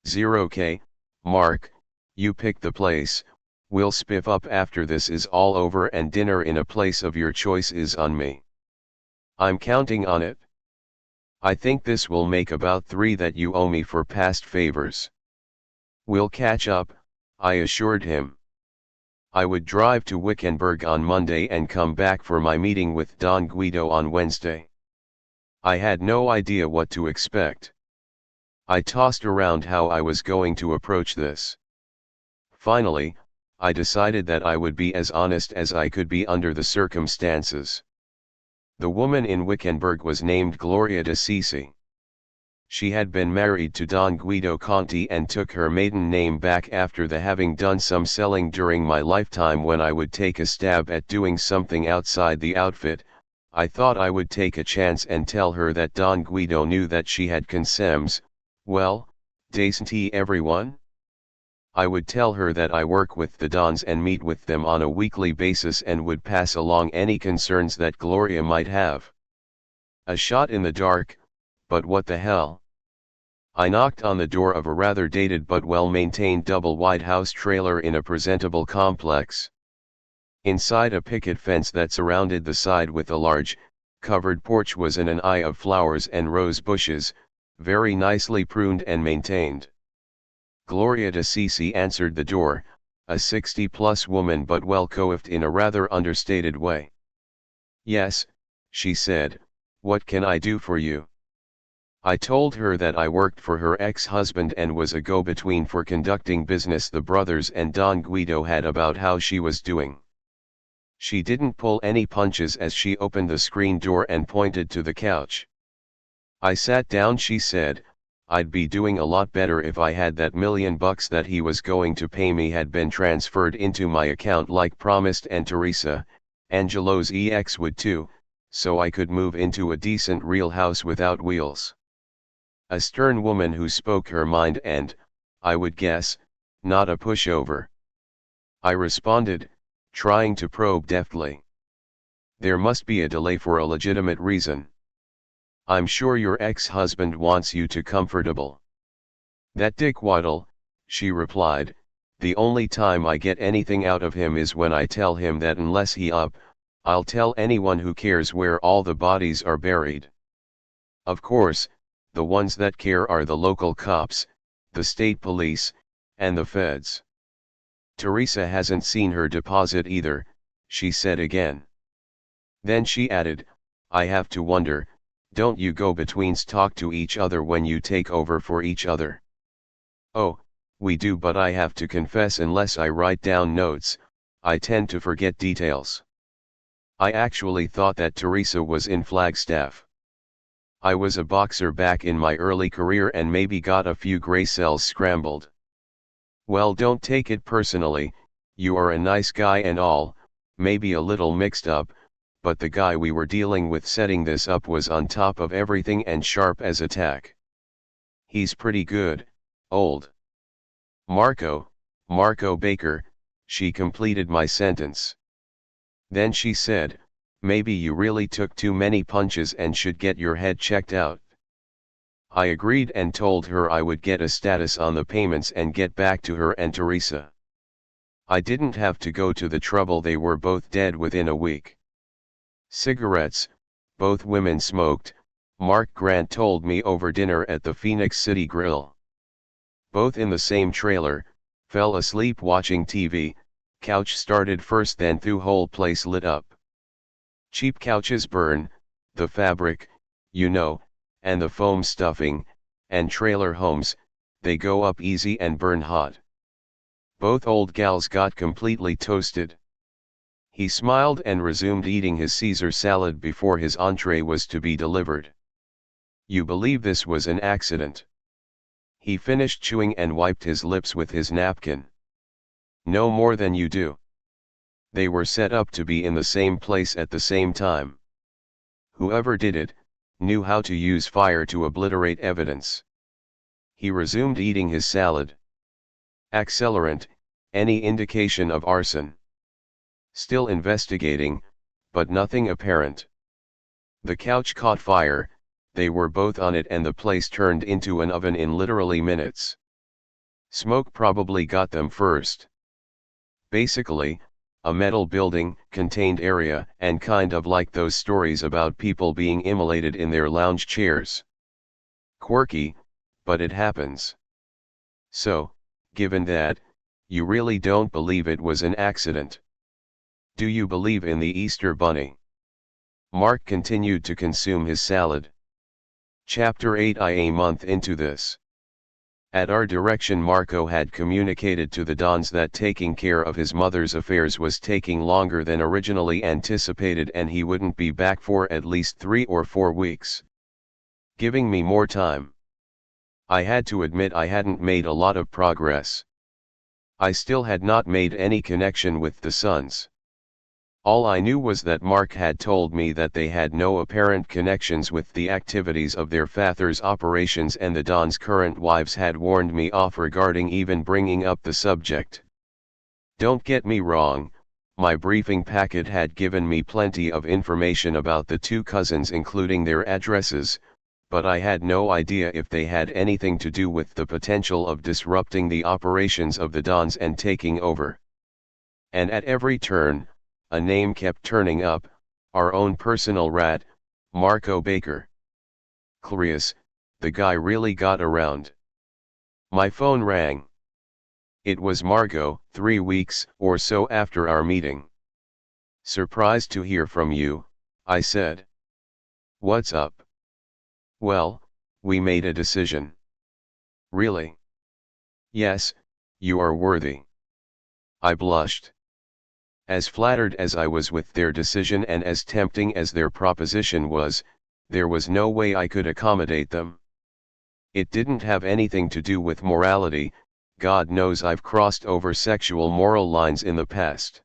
0K, Mark, you pick the place, we'll spiff up after this is all over and dinner in a place of your choice is on me. I'm counting on it. I think this will make about 3 that you owe me for past favors. We'll catch up, I assured him. I would drive to Wickenburg on Monday and come back for my meeting with Don Guido on Wednesday. I had no idea what to expect. I tossed around how I was going to approach this. Finally, I decided that I would be as honest as I could be under the circumstances. The woman in Wickenburg was named Gloria de Ceci. She had been married to Don Guido Conti and took her maiden name back after the having done some selling during my lifetime. When I would take a stab at doing something outside the outfit, I thought I would take a chance and tell her that Don Guido knew that she had concems. Well, doesn't he everyone? I would tell her that I work with the Dons and meet with them on a weekly basis and would pass along any concerns that Gloria might have. A shot in the dark, but what the hell? I knocked on the door of a rather dated but well-maintained double-wide house trailer in a presentable complex. Inside a picket fence that surrounded the side with a large, covered porch was an eye of flowers and rose bushes, very nicely pruned and maintained. Gloria de Ceci answered the door, a 60-plus woman but well coiffed in a rather understated way. Yes, she said, what can I do for you? I told her that I worked for her ex-husband and was a go-between for conducting business the brothers and Don Guido had about how she was doing. She didn't pull any punches as she opened the screen door and pointed to the couch. I sat down. She said, I'd be doing a lot better if I had that $1 million that he was going to pay me had been transferred into my account like promised, and Teresa, Angelo's ex, would too, so I could move into a decent real house without wheels. A stern woman who spoke her mind and, I would guess, not a pushover. I responded, trying to probe deftly. There must be a delay for a legitimate reason. I'm sure your ex-husband wants you to comfortable. That dickwaddle, she replied, the only time I get anything out of him is when I tell him that unless he up, I'll tell anyone who cares where all the bodies are buried. Of course, the ones that care are the local cops, the state police, and the feds. Teresa hasn't seen her deposit either, she said again. Then she added, I have to wonder, don't you go-betweens talk to each other when you take over for each other? Oh, we do, but I have to confess unless I write down notes, I tend to forget details. I actually thought that Teresa was in Flagstaff. I was a boxer back in my early career and maybe got a few gray cells scrambled. Well, don't take it personally, you are a nice guy and all, maybe a little mixed up, but the guy we were dealing with setting this up was on top of everything and sharp as a tack. He's pretty good, old. Marco Baker, she completed my sentence. Then she said, maybe you really took too many punches and should get your head checked out. I agreed and told her I would get a status on the payments and get back to her and Teresa. I didn't have to go to the trouble, they were both dead within a week. Cigarettes, both women smoked, Mark Grant told me over dinner at the Phoenix City Grill. Both in the same trailer, fell asleep watching TV, couch started first then the whole place lit up. Cheap couches burn, the fabric, you know, and the foam stuffing, and trailer homes, they go up easy and burn hot. Both old gals got completely toasted. He smiled and resumed eating his Caesar salad before his entree was to be delivered. You believe this was an accident? He finished chewing and wiped his lips with his napkin. No more than you do. They were set up to be in the same place at the same time. Whoever did it, knew how to use fire to obliterate evidence. He resumed eating his salad. Accelerant, any indication of arson? Still investigating, but nothing apparent. The couch caught fire, they were both on it and the place turned into an oven in literally minutes. Smoke probably got them first. Basically, a metal building, contained area, and kind of like those stories about people being immolated in their lounge chairs. Quirky, but it happens. So, given that, you really don't believe it was an accident. Do you believe in the Easter Bunny? Mark continued to consume his salad. Chapter 8. A month into this. At our direction, Marco had communicated to the Dons that taking care of his mother's affairs was taking longer than originally anticipated and he wouldn't be back for at least 3 or 4 weeks. Giving me more time. I had to admit I hadn't made a lot of progress. I still had not made any connection with the Sons. All I knew was that Mark had told me that they had no apparent connections with the activities of their father's operations, and the Dons' current wives had warned me off regarding even bringing up the subject. Don't get me wrong, my briefing packet had given me plenty of information about the two cousins, including their addresses, but I had no idea if they had anything to do with the potential of disrupting the operations of the Dons and taking over. And at every turn, a name kept turning up, our own personal rat, Marco Baker. Curious, the guy really got around. My phone rang. It was Margot, 3 weeks or so after our meeting. Surprised to hear from you, I said. What's up? Well, we made a decision. Really? Yes, you are worthy. I blushed. As flattered as I was with their decision and as tempting as their proposition was, there was no way I could accommodate them. It didn't have anything to do with morality. God knows I've crossed over sexual moral lines in the past.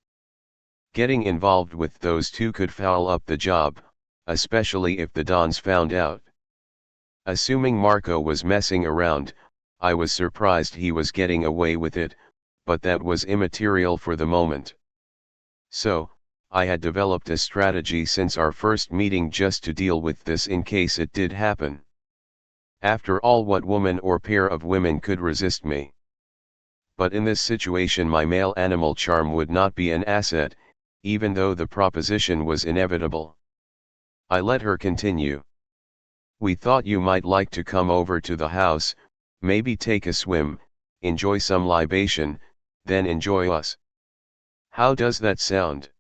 Getting involved with those two could foul up the job, especially if the Dons found out. Assuming Marco was messing around, I was surprised he was getting away with it, but that was immaterial for the moment. So, I had developed a strategy since our first meeting just to deal with this in case it did happen. After all, what woman or pair of women could resist me? But in this situation my male animal charm would not be an asset, even though the proposition was inevitable. I let her continue. We thought you might like to come over to the house, maybe take a swim, enjoy some libation, then enjoy us. How does that sound?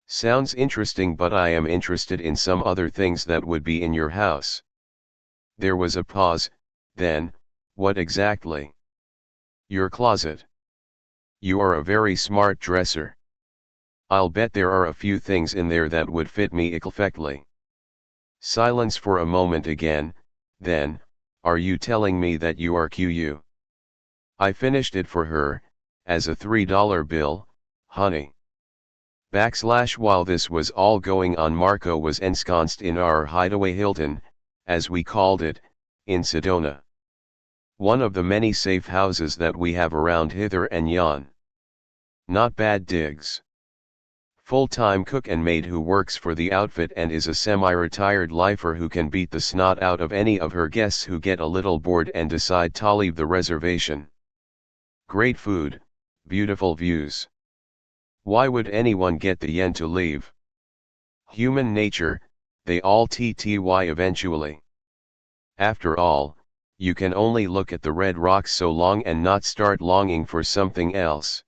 Sounds interesting, but I am interested in some other things that would be in your house. There was a pause, then, what exactly? Your closet. You are a very smart dresser. I'll bet there are a few things in there that would fit me perfectly. Silence for a moment again, then, are you telling me that you are cute? I finished it for her, as a $3 bill. Honey. While this was all going on, Marco was ensconced in our hideaway Hilton, as we called it, in Sedona. One of the many safe houses that we have around hither and yon. Not bad digs. Full-time cook and maid who works for the outfit and is a semi-retired lifer who can beat the snot out of any of her guests who get a little bored and decide to leave the reservation. Great food, beautiful views. Why would anyone get the yen to leave? Human nature, they all TTY eventually. After all, you can only look at the red rocks so long and not start longing for something else.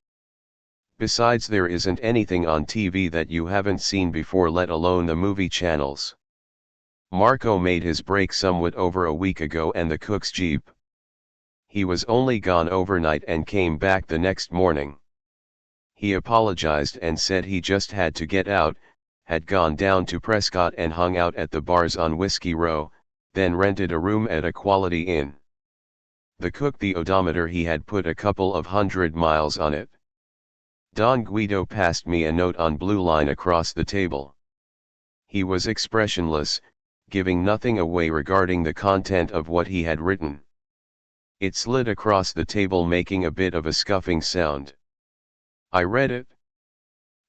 Besides, there isn't anything on TV that you haven't seen before, let alone the movie channels. Marco made his break somewhat over a week ago and the cook's jeep. He was only gone overnight and came back the next morning. He apologized and said he just had to get out, had gone down to Prescott and hung out at the bars on Whiskey Row, then rented a room at a Quality Inn. The cook, the odometer, he had put a couple of 100 miles on it. Don Guido passed me a note on blue line across the table. He was expressionless, giving nothing away regarding the content of what he had written. It slid across the table, making a bit of a scuffing sound. I read it.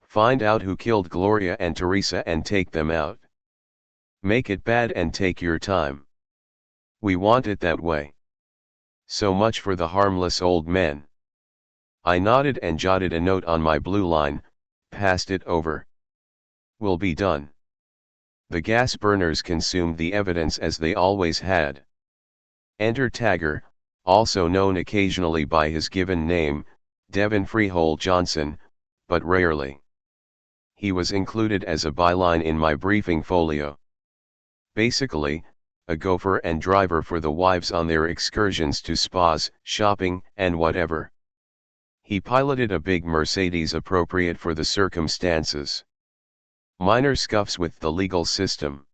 Find out who killed Gloria and Teresa and take them out. Make it bad and take your time. We want it that way. So much for the harmless old men. I nodded and jotted a note on my blue line, passed it over. Will be done. The gas burners consumed the evidence as they always had. Enter Tagger, also known occasionally by his given name, Devin Freehold Johnson, but rarely. He was included as a byline in my briefing folio. Basically, a gopher and driver for the wives on their excursions to spas, shopping, and whatever. He piloted a big Mercedes appropriate for the circumstances. Minor scuffs with the legal system.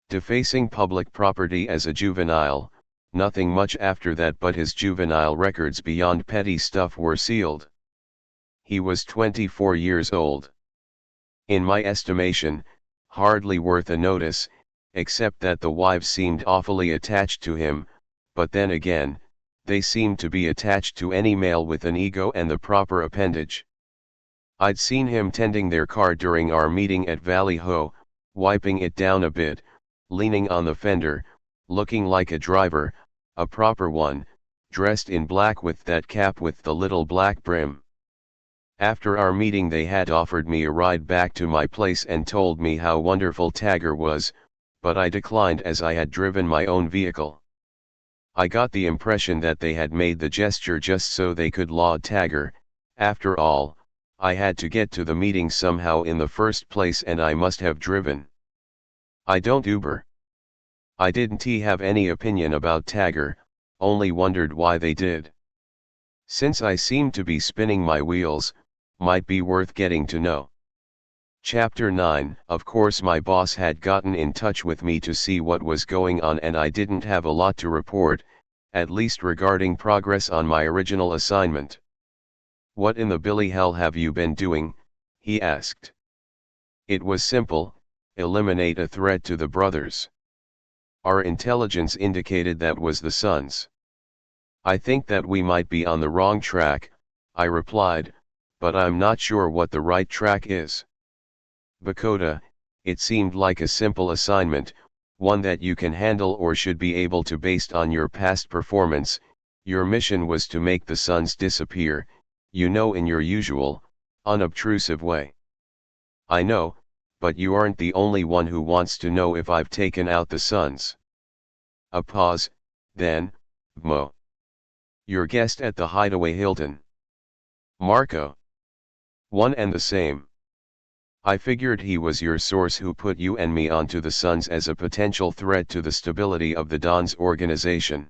Defacing public property as a juvenile, nothing much after that, but his juvenile records beyond petty stuff were sealed. He was 24 years old. In my estimation, hardly worth a notice, except that the wives seemed awfully attached to him, but then again, they seemed to be attached to any male with an ego and the proper appendage. I'd seen him tending their car during our meeting at Valley Ho, wiping it down a bit, leaning on the fender, looking like a driver, a proper one, dressed in black with that cap with the little black brim. After our meeting they had offered me a ride back to my place and told me how wonderful Tagger was, but I declined as I had driven my own vehicle. I got the impression that they had made the gesture just so they could laud Tagger. After all, I had to get to the meeting somehow in the first place and I must have driven. I don't Uber. I didn't have any opinion about Tagger, only wondered why they did. Since I seemed to be spinning my wheels, might be worth getting to know. Chapter 9. Of course my boss had gotten in touch with me to see what was going on and I didn't have a lot to report, at least regarding progress on my original assignment. What in the billy hell have you been doing? He asked. It was simple, eliminate a threat to the brothers. Our intelligence indicated that was the sons. I think that we might be on the wrong track, I replied, but I'm not sure what the right track is. Bakota, it seemed like a simple assignment, one that you can handle or should be able to based on your past performance. Your mission was to make the sons disappear, in your usual, unobtrusive way. I know, but you aren't the only one who wants to know if I've taken out the sons. A pause, then, Mo. Your guest at the Hideaway Hilton. Marco. One and the same. I figured he was your source who put you and me onto the sons as a potential threat to the stability of the Don's organization.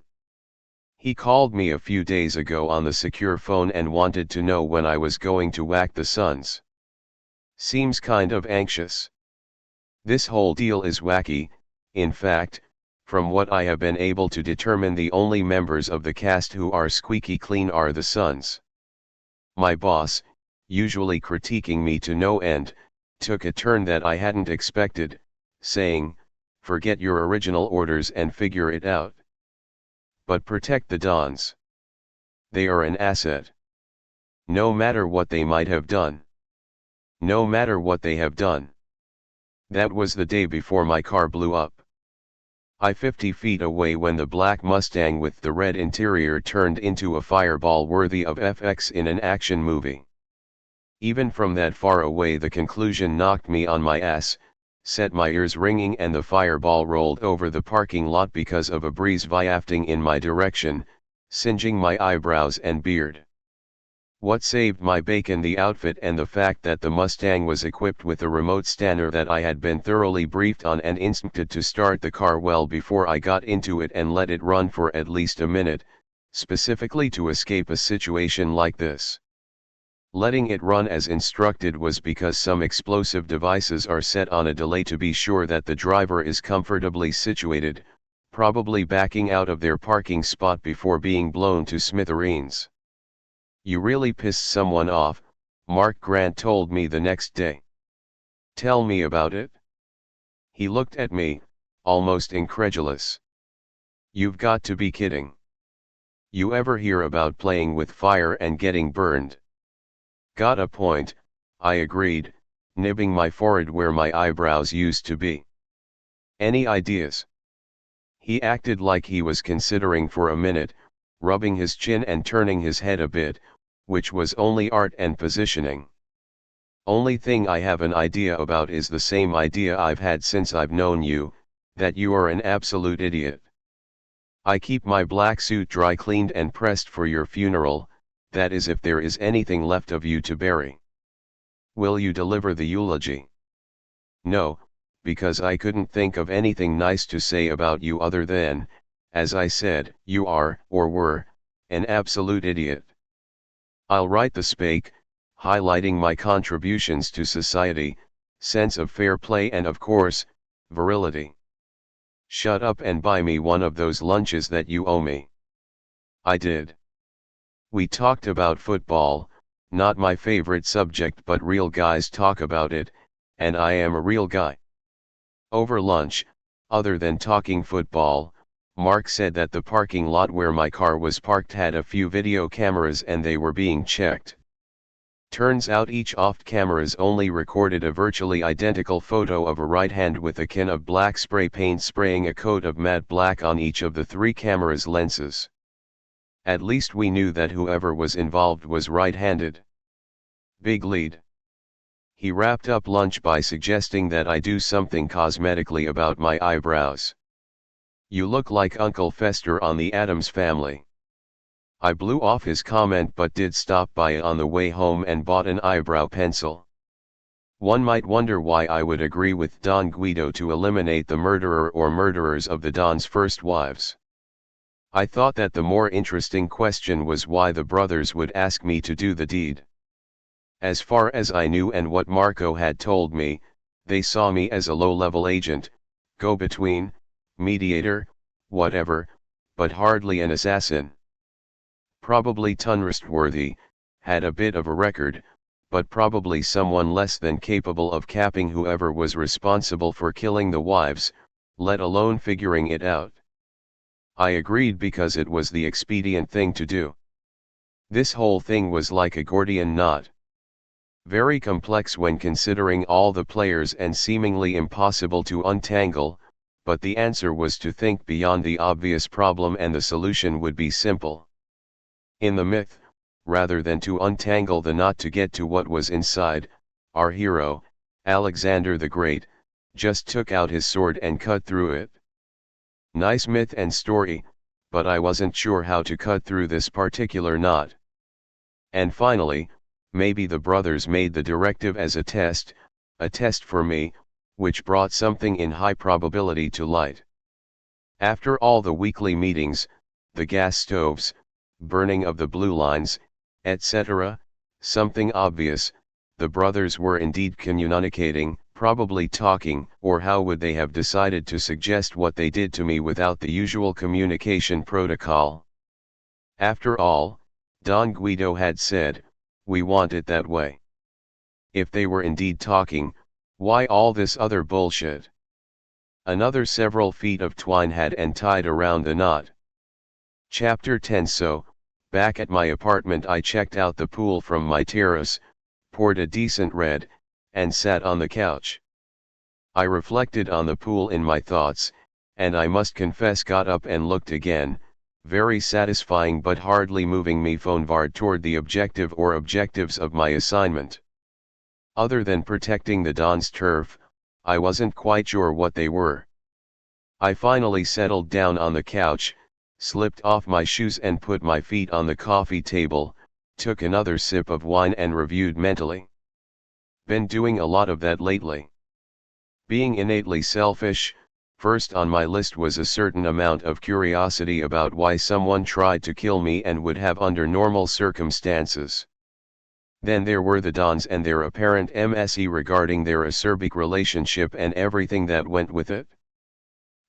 He called me a few days ago on the secure phone and wanted to know when I was going to whack the sons. Seems kind of anxious. This whole deal is wacky. In fact, from what I have been able to determine, the only members of the cast who are squeaky clean are the sons. My boss, usually critiquing me to no end, took a turn that I hadn't expected, saying, "Forget your original orders and figure it out. But protect the Dons. They are an asset. No matter what they might have done. No matter what they have done." That was the day before my car blew up. I 50 feet away when the black Mustang with the red interior turned into a fireball worthy of FX in an action movie. Even from that far away the conclusion knocked me on my ass, set my ears ringing, and the fireball rolled over the parking lot because of a breeze wafting in my direction, singeing my eyebrows and beard. What saved my bacon? The outfit and the fact that the Mustang was equipped with a remote stanner that I had been thoroughly briefed on and instructed to start the car well before I got into it and let it run for at least a minute, specifically to escape a situation like this. Letting it run as instructed was because some explosive devices are set on a delay to be sure that the driver is comfortably situated, probably backing out of their parking spot before being blown to smithereens. "You really pissed someone off," Mark Grant told me the next day. "Tell me about it." He looked at me, almost incredulous. You've got to be kidding. You ever hear about playing with fire and getting burned? Got a point, I agreed, nibbing my forehead where my eyebrows used to be. Any ideas? He acted like he was considering for a minute, rubbing his chin and turning his head a bit, which was only art and positioning. Only thing I have an idea about is the same idea I've had since I've known you, that you are an absolute idiot. I keep my black suit dry cleaned and pressed for your funeral, that is if there is anything left of you to bury. Will you deliver the eulogy? No, because I couldn't think of anything nice to say about you other than, as I said, you are, or were, an absolute idiot. I'll write the spake, highlighting my contributions to society, sense of fair play and of course, virility. Shut up and buy me one of those lunches that you owe me. I did. We talked about football, not my favorite subject but real guys talk about it, and I am a real guy. Over lunch, other than talking football, Mark said that the parking lot where my car was parked had a few video cameras and they were being checked. Turns out each off cameras only recorded a virtually identical photo of a right hand with a can of black spray paint spraying a coat of matte black on each of the 3 cameras' lenses. At least we knew that whoever was involved was right-handed. Big lead. He wrapped up lunch by suggesting that I do something cosmetically about my eyebrows. You look like Uncle Fester on the Addams Family. I blew off his comment but did stop by on the way home and bought an eyebrow pencil. One might wonder why I would agree with Don Guido to eliminate the murderer or murderers of the Don's first wives. I thought that the more interesting question was why the brothers would ask me to do the deed. As far as I knew and what Marco had told me, they saw me as a low-level agent, go-between, mediator, whatever, but hardly an assassin. Probably untrustworthy, had a bit of a record, but probably someone less than capable of capping whoever was responsible for killing the wives, let alone figuring it out. I agreed because it was the expedient thing to do. This whole thing was like a Gordian knot. Very complex when considering all the players and seemingly impossible to untangle, but the answer was to think beyond the obvious problem and the solution would be simple. In the myth, rather than to untangle the knot to get to what was inside, our hero, Alexander the Great, just took out his sword and cut through it. Nice myth and story, but I wasn't sure how to cut through this particular knot. And finally, maybe the brothers made the directive as a test for me, which brought something in high probability to light. After all the weekly meetings, the gas stoves, burning of the blue lines, etc., something obvious, the brothers were indeed communicating, probably talking, or how would they have decided to suggest what they did to me without the usual communication protocol? After all, Don Guido had said, we want it that way. If they were indeed talking, why all this other bullshit? Another several feet of twine had and tied around the knot. Chapter 10. So, back at my apartment I checked out the pool from my terrace, poured a decent red, and sat on the couch. I reflected on the pool in my thoughts, and I must confess got up and looked again, very satisfying but hardly moving me forward toward the objective or objectives of my assignment. Other than protecting the Don's turf, I wasn't quite sure what they were. I finally settled down on the couch, slipped off my shoes and put my feet on the coffee table, took another sip of wine and reviewed mentally. Been doing a lot of that lately. Being innately selfish, first on my list was a certain amount of curiosity about why someone tried to kill me and would have under normal circumstances. Then there were the Dons and their apparent MSE regarding their acerbic relationship and everything that went with it.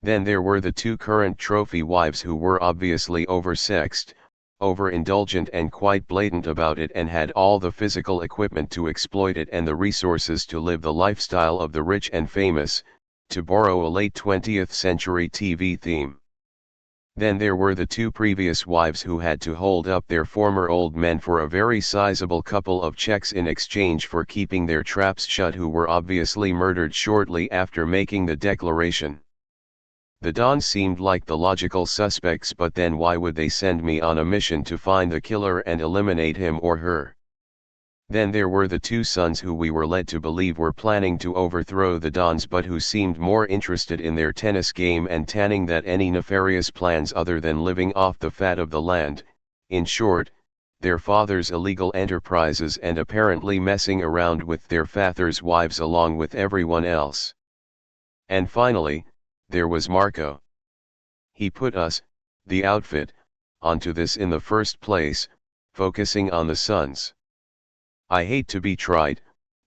Then there were the 2 current trophy wives who were obviously oversexed, overindulgent and quite blatant about it and had all the physical equipment to exploit it and the resources to live the lifestyle of the rich and famous, to borrow a late 20th century TV theme. Then there were the two previous wives who had to hold up their former old men for a very sizable couple of checks in exchange for keeping their traps shut, who were obviously murdered shortly after making the declaration. The Dons seemed like the logical suspects, but then why would they send me on a mission to find the killer and eliminate him or her? Then there were the two sons who we were led to believe were planning to overthrow the Dons, but who seemed more interested in their tennis game and tanning than any nefarious plans other than living off the fat of the land, in short, their father's illegal enterprises, and apparently messing around with their father's wives along with everyone else. And finally, there was Marco. He put us, the outfit, onto this in the first place, focusing on the sons. I hate to be trite,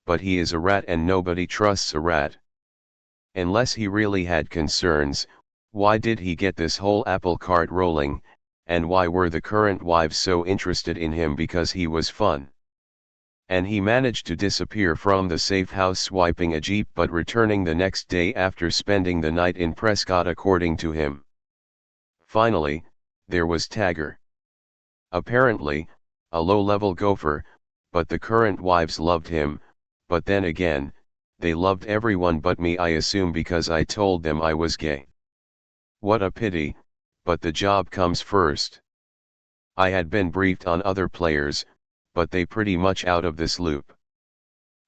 but he is a rat and nobody trusts a rat. Unless he really had concerns, why did he get this whole apple cart rolling, and why were the current wives so interested in him because he was fun? And he managed to disappear from the safe house swiping a Jeep, but returning the next day after spending the night in Prescott according to him. Finally, there was Tagger. Apparently, a low-level gopher, but the current wives loved him, but then again, they loved everyone but me, I assume because I told them I was gay. What a pity, but the job comes first. I had been briefed on other players, but they pretty much out of this loop.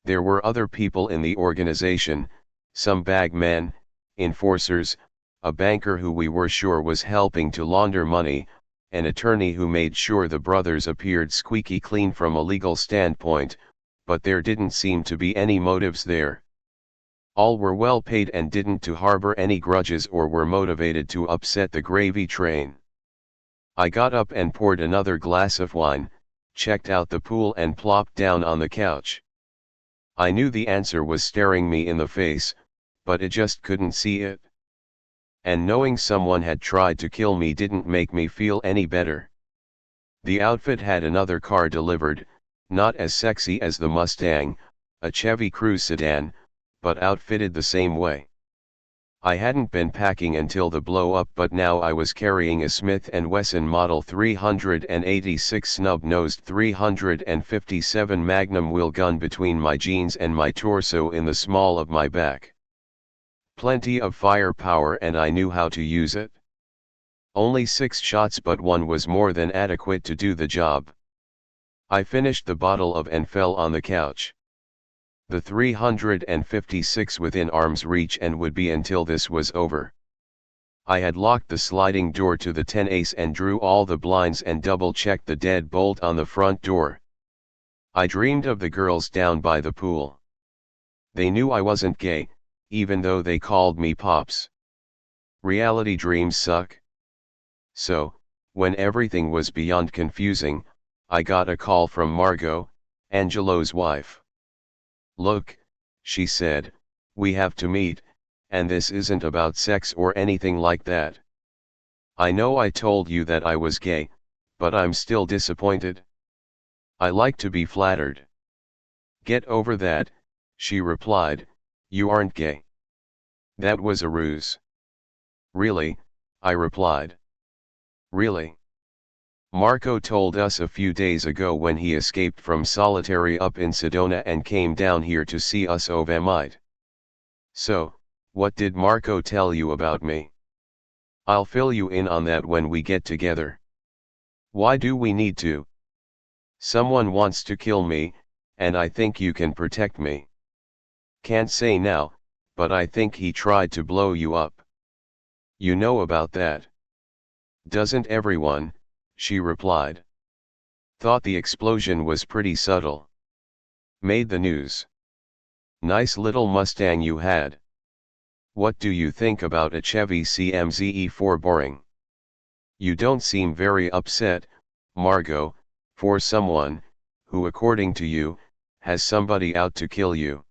There were other people in the organization, some bag men, enforcers, a banker who we were sure was helping to launder money, an attorney who made sure the brothers appeared squeaky clean from a legal standpoint, but there didn't seem to be any motives there. All were well paid and didn't to harbor any grudges or were motivated to upset the gravy train. I got up and poured another glass of wine, checked out the pool and plopped down on the couch. I knew the answer was staring me in the face, but it just couldn't see it. And knowing someone had tried to kill me didn't make me feel any better. The outfit had another car delivered, not as sexy as the Mustang, a Chevy Cruze sedan, but outfitted the same way. I hadn't been packing until the blow-up, but now I was carrying a Smith & Wesson Model 386 snub-nosed 357 Magnum wheel gun between my jeans and my torso in the small of my back. Plenty of firepower, and I knew how to use it. Only 6 shots, but one was more than adequate to do the job. I finished the bottle of and fell on the couch. The 356 within arm's reach and would be until this was over. I had locked the sliding door to the 10 ace and drew all the blinds and double-checked the deadbolt on the front door. I dreamed of the girls down by the pool. They knew I wasn't gay, even though they called me Pops. Reality dreams suck. So, when everything was beyond confusing, I got a call from Margot, Angelo's wife. "Look," she said, "we have to meet, and this isn't about sex or anything like that. I know I told you that I was gay, but I'm still disappointed. I like to be flattered." "Get over that," she replied, "you aren't gay. That was a ruse." "Really?" I replied. "Really? Marco told us a few days ago when he escaped from solitary up in Sedona and came down here to see us overnight. So, what did Marco tell you about me? I'll fill you in on that when we get together." "Why do we need to?" "Someone wants to kill me, and I think you can protect me." "Can't say now, but I think he tried to blow you up." "You know about that?" "Doesn't everyone?" she replied. "Thought the explosion was pretty subtle." "Made the news." "Nice little Mustang you had." "What do you think about a Chevy CMZE4 boring?" "You don't seem very upset, Margot, for someone, who according to you, has somebody out to kill you."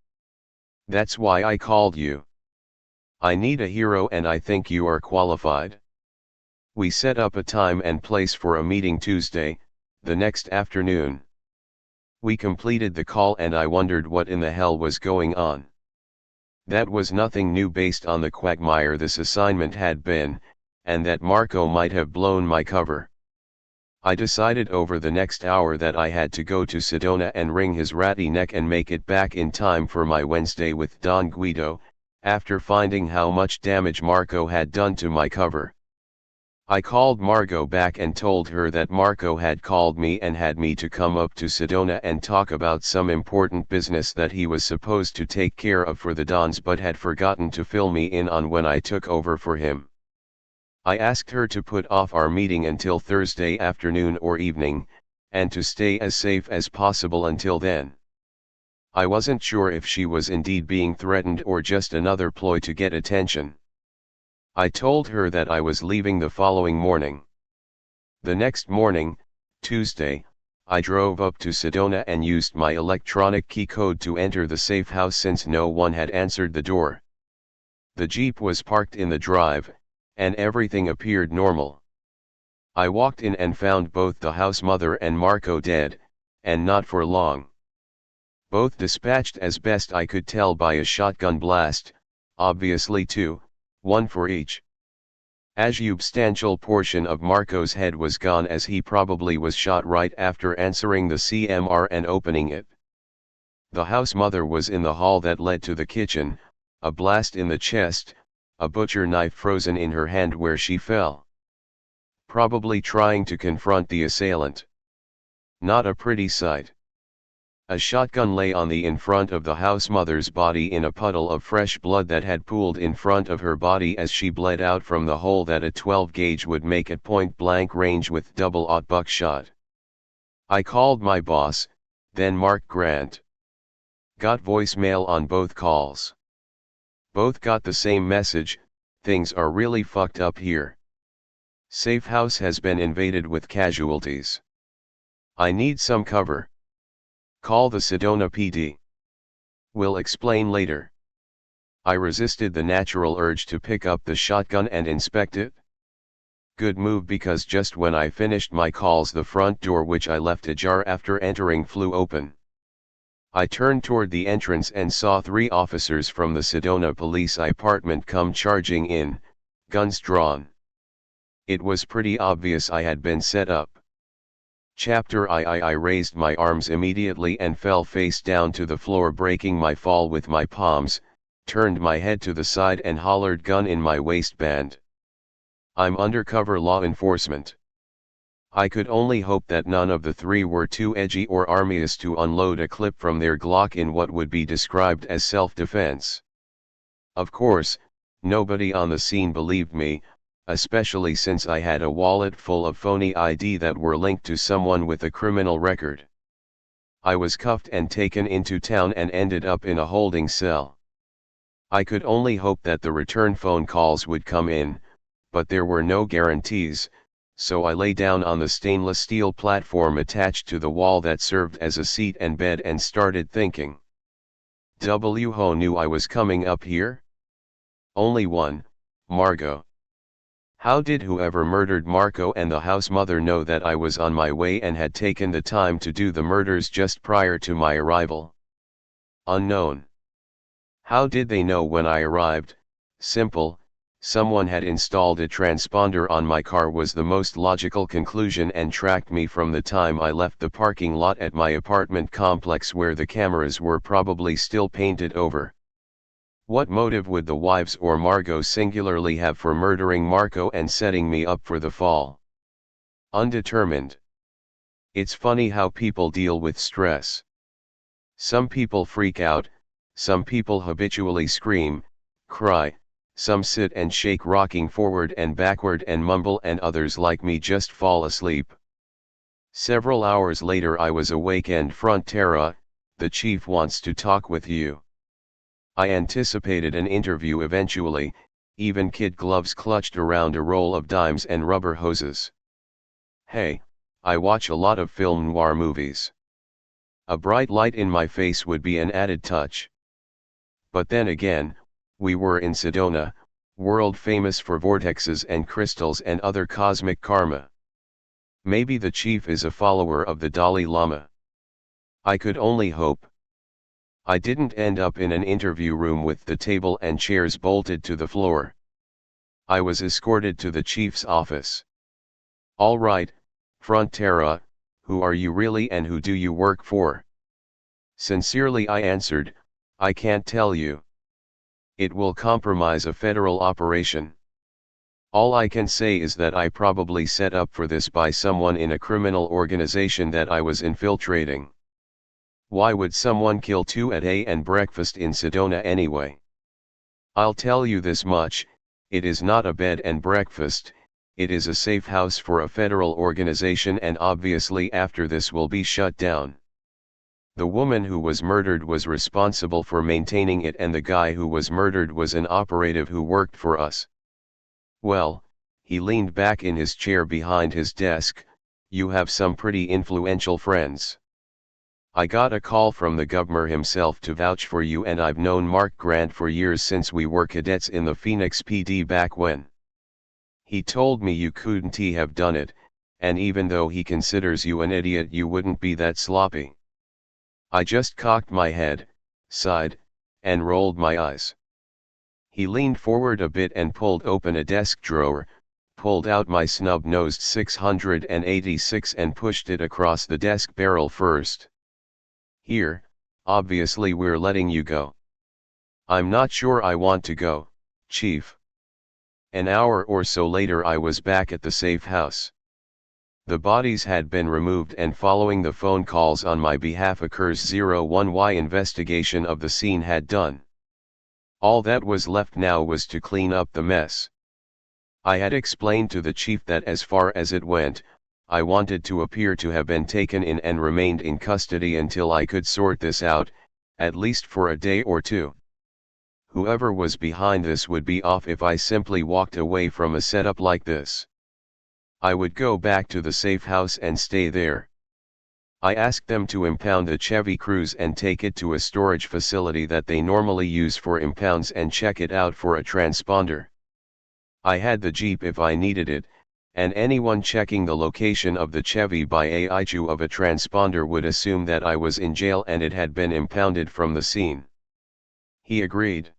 "That's why I called you. I need a hero and I think you are qualified." We set up a time and place for a meeting Tuesday, the next afternoon. We completed the call and I wondered what in the hell was going on. That was nothing new based on the quagmire this assignment had been, and that Marco might have blown my cover. I decided over the next hour that I had to go to Sedona and wring his ratty neck and make it back in time for my Wednesday with Don Guido, after finding how much damage Marco had done to my cover. I called Margot back and told her that Marco had called me and had me to come up to Sedona and talk about some important business that he was supposed to take care of for the Dons but had forgotten to fill me in on when I took over for him. I asked her to put off our meeting until Thursday afternoon or evening, and to stay as safe as possible until then. I wasn't sure if she was indeed being threatened or just another ploy to get attention. I told her that I was leaving the following morning. The next morning, Tuesday, I drove up to Sedona and used my electronic key code to enter the safe house since no one had answered the door. The Jeep was parked in the drive, and everything appeared normal. I walked in and found both the house mother and Marco dead, and not for long. Both dispatched as best I could tell by a shotgun blast, obviously two, one for each. A substantial portion of Marco's head was gone as he probably was shot right after answering the CMR and opening it. The house mother was in the hall that led to the kitchen, a blast in the chest, a butcher knife frozen in her hand where she fell. Probably trying to confront the assailant. Not a pretty sight. A shotgun lay on the in front of the house mother's body in a puddle of fresh blood that had pooled in front of her body as she bled out from the hole that a 12 gauge would make at point blank range with double-aught buckshot. I called my boss, then Mark Grant. Got voicemail on both calls. Both got the same message: things are really fucked up here. Safe house has been invaded with casualties. I need some cover. Call the Sedona PD. Will explain later. I resisted the natural urge to pick up the shotgun and inspect it. Good move, because just when I finished my calls the front door, which I left ajar after entering, flew open. I turned toward the entrance and saw 3 officers from the Sedona police department come charging in, guns drawn. It was pretty obvious I had been set up. I raised my arms immediately and fell face down to the floor, breaking my fall with my palms, turned my head to the side and hollered, gun in my waistband. I'm undercover law enforcement. I could only hope that none of the 3 were too edgy or armious to unload a clip from their Glock in what would be described as self-defense. Of course, nobody on the scene believed me, especially since I had a wallet full of phony ID that were linked to someone with a criminal record. I was cuffed and taken into town and ended up in a holding cell. I could only hope that the return phone calls would come in, but there were no guarantees, so I lay down on the stainless steel platform attached to the wall that served as a seat and bed and started thinking. Who knew I was coming up here? Only one, Margot. How did whoever murdered Marco and the house mother know that I was on my way and had taken the time to do the murders just prior to my arrival? Unknown. How did they know when I arrived? Simple, someone had installed a transponder on my car was the most logical conclusion, and tracked me from the time I left the parking lot at my apartment complex where the cameras were probably still painted over. What motive would the wives or Margot singularly have for murdering Marco and setting me up for the fall? Undetermined. It's funny how people deal with stress. Some people freak out, some people habitually scream, cry, some sit and shake rocking forward and backward and mumble, and others like me just fall asleep. Several hours later I was awake and Frontera, the chief wants to talk with you. I anticipated an interview eventually, even kid gloves clutched around a roll of dimes and rubber hoses. Hey, I watch a lot of film noir movies. A bright light in my face would be an added touch. But then again, we were in Sedona, world famous for vortexes and crystals and other cosmic karma. Maybe the chief is a follower of the Dalai Lama. I could only hope. I didn't end up in an interview room with the table and chairs bolted to the floor. I was escorted to the chief's office. "All right, Frontera, who are you really and who do you work for?" Sincerely I answered, "I can't tell you. It will compromise a federal operation. All I can say is that I probably set up for this by someone in a criminal organization that I was infiltrating. Why would someone kill two at A and breakfast in Sedona anyway? I'll tell you this much, it is not a bed and breakfast, it is a safe house for a federal organization, and obviously after this will be shut down. The woman who was murdered was responsible for maintaining it, and the guy who was murdered was an operative who worked for us." Well, he leaned back in his chair behind his desk, "You have some pretty influential friends. I got a call from the governor himself to vouch for you, and I've known Mark Grant for years, since we were cadets in the Phoenix PD back when. He told me you couldn't have done it, and even though he considers you an idiot, you wouldn't be that sloppy." I just cocked my head, sighed, and rolled my eyes. He leaned forward a bit and pulled open a desk drawer, pulled out my snub-nosed 686 and pushed it across the desk barrel first. "Here, obviously we're letting you go." "I'm not sure I want to go, Chief." An hour or so later I was back at the safe house. The bodies had been removed, and following the phone calls on my behalf, a CURS 01Y investigation of the scene had done. All that was left now was to clean up the mess. I had explained to the chief that as far as it went, I wanted to appear to have been taken in and remained in custody until I could sort this out, at least for a day or two. Whoever was behind this would be off if I simply walked away from a setup like this. I would go back to the safe house and stay there. I asked them to impound the Chevy Cruze and take it to a storage facility that they normally use for impounds and check it out for a transponder. I had the Jeep if I needed it, and anyone checking the location of the Chevy by a issue of a transponder would assume that I was in jail and it had been impounded from the scene. He agreed.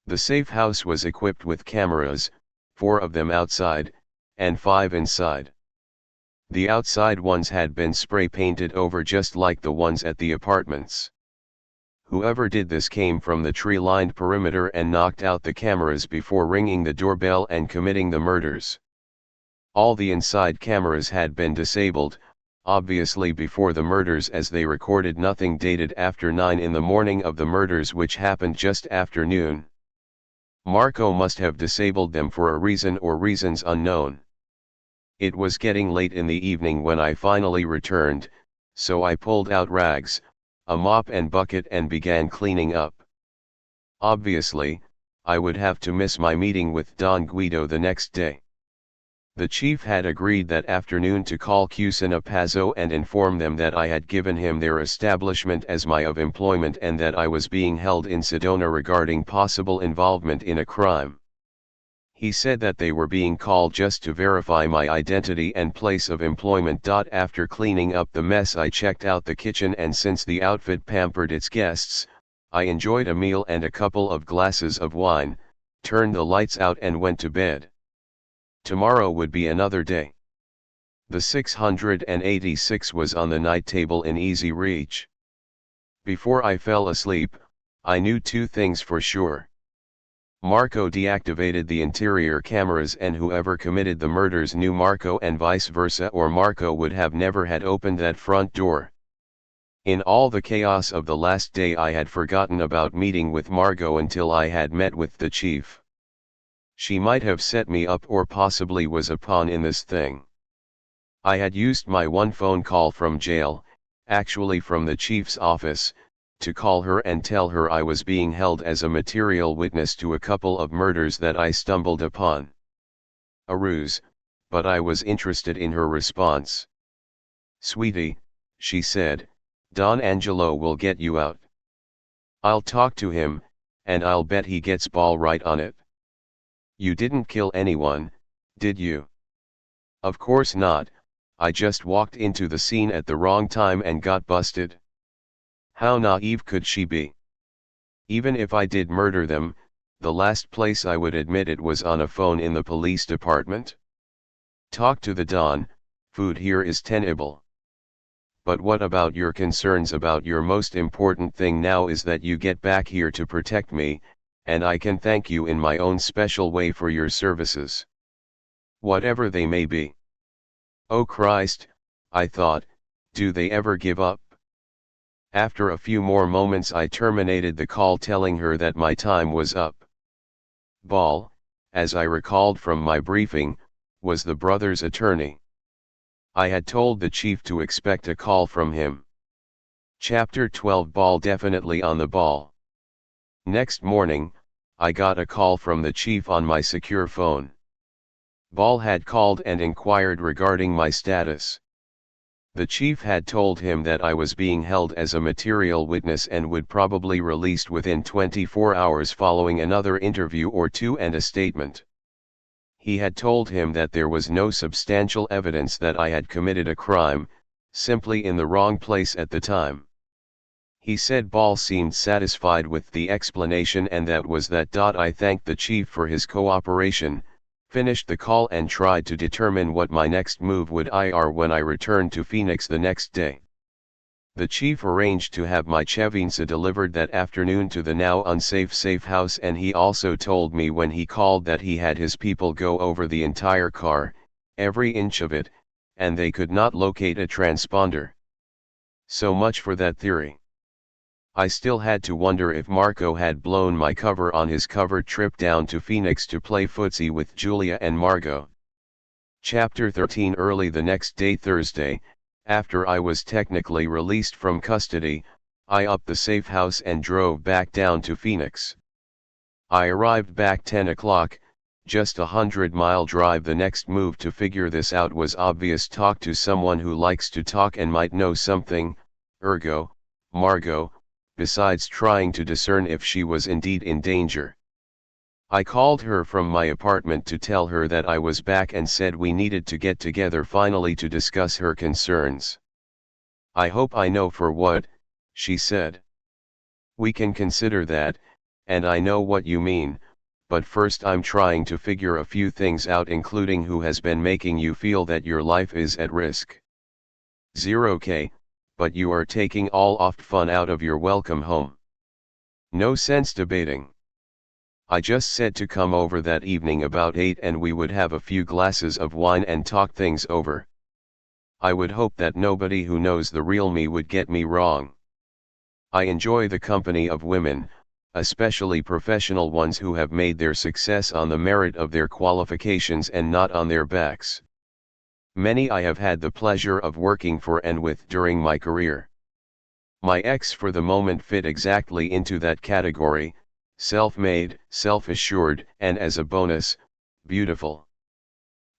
The safe house was equipped with cameras, 4 of them outside, and 5 inside. The outside ones had been spray painted over just like the ones at the apartments. Whoever did this came from the tree-lined perimeter and knocked out the cameras before ringing the doorbell and committing the murders. All the inside cameras had been disabled, obviously before the murders, as they recorded nothing dated after 9 in the morning of the murders, which happened just after noon. Marco must have disabled them for a reason or reasons unknown. It was getting late in the evening when I finally returned, so I pulled out rags, a mop and bucket, and began cleaning up. Obviously, I would have to miss my meeting with Don Guido the next day. The chief had agreed that afternoon to call Cusina Pazzo and inform them that I had given him their establishment as my of employment and that I was being held in Sedona regarding possible involvement in a crime. He said that they were being called just to verify my identity and place of employment. After cleaning up the mess, I checked out the kitchen, and since the outfit pampered its guests, I enjoyed a meal and a couple of glasses of wine, turned the lights out and went to bed. Tomorrow would be another day. The 686 was on the night table in easy reach. Before I fell asleep, I knew 2 things for sure. Marco deactivated the interior cameras, and whoever committed the murders knew Marco, and vice versa, or Marco would have never had opened that front door. In all the chaos of the last day, I had forgotten about meeting with Margot until I had met with the chief. She might have set me up, or possibly was a pawn in this thing. I had used my one phone call from jail, actually from the chief's office, to call her and tell her I was being held as a material witness to a couple of murders that I stumbled upon. A ruse, but I was interested in her response. "Sweetie," she said, "Don Angelo will get you out. I'll talk to him, and I'll bet he gets ball right on it. You didn't kill anyone, did you?" "Of course not, I just walked into the scene at the wrong time and got busted." How naive could she be? Even if I did murder them, the last place I would admit it was on a phone in the police department. Talk to the Don, food here is tenable. But what about your concerns about your most important thing now is that you get back here to protect me, and I can thank you in my own special way for your services. Whatever they may be. Oh Christ, I thought, do they ever give up? After a few more moments I terminated the call telling her that my time was up. Ball, as I recalled from my briefing, was the brother's attorney. I had told the chief to expect a call from him. Chapter 12 Ball definitely on the ball. Next morning, I got a call from the chief on my secure phone. Ball had called and inquired regarding my status. The chief had told him that I was being held as a material witness and would probably released within 24 hours following another interview or two and a statement. He had told him that there was no substantial evidence that I had committed a crime, simply in the wrong place at the time. He said Ball seemed satisfied with the explanation and that was that. I thanked the chief for his cooperation, finished the call and tried to determine what my next move would be when I returned to Phoenix the next day. The chief arranged to have my Chevinsa delivered that afternoon to the now unsafe safe house, and he also told me when he called that he had his people go over the entire car, every inch of it, and they could not locate a transponder. So much for that theory. I still had to wonder if Marco had blown my cover on his cover trip down to Phoenix to play footsie with Julia and Margot. Chapter 13 Early the next day, Thursday, after I was technically released from custody, I upped the safe house and drove back down to Phoenix. I arrived back 10 o'clock, just a 100-mile drive. The next move to figure this out was obvious: talk to someone who likes to talk and might know something, ergo, Margot, besides trying to discern if she was indeed in danger. I called her from my apartment to tell her that I was back and said we needed to get together finally to discuss her concerns. I hope I know for what, she said. We can consider that, and I know what you mean, but first I'm trying to figure a few things out, including who has been making you feel that your life is at risk. 0K, but you are taking all oft fun out of your welcome home. No sense debating. I just said to come over that evening about 8 and we would have a few glasses of wine and talk things over. I would hope that nobody who knows the real me would get me wrong. I enjoy the company of women, especially professional ones who have made their success on the merit of their qualifications and not on their backs. Many I have had the pleasure of working for and with during my career. My ex for the moment fit exactly into that category: self-made, self-assured, and as a bonus, beautiful.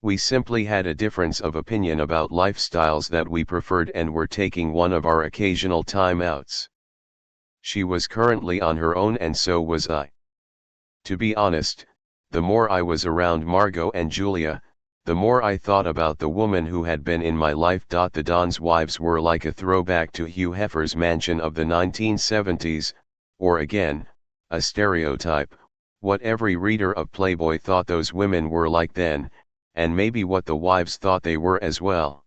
We simply had a difference of opinion about lifestyles that we preferred and were taking one of our occasional time-outs. She was currently on her own and so was I. To be honest, the more I was around Margot and Julia, the more I thought about the woman who had been in my life. The Don's wives were like a throwback to Hugh Hefner's mansion of the 1970s, or again, a stereotype, what every reader of Playboy thought those women were like then, and maybe what the wives thought they were as well.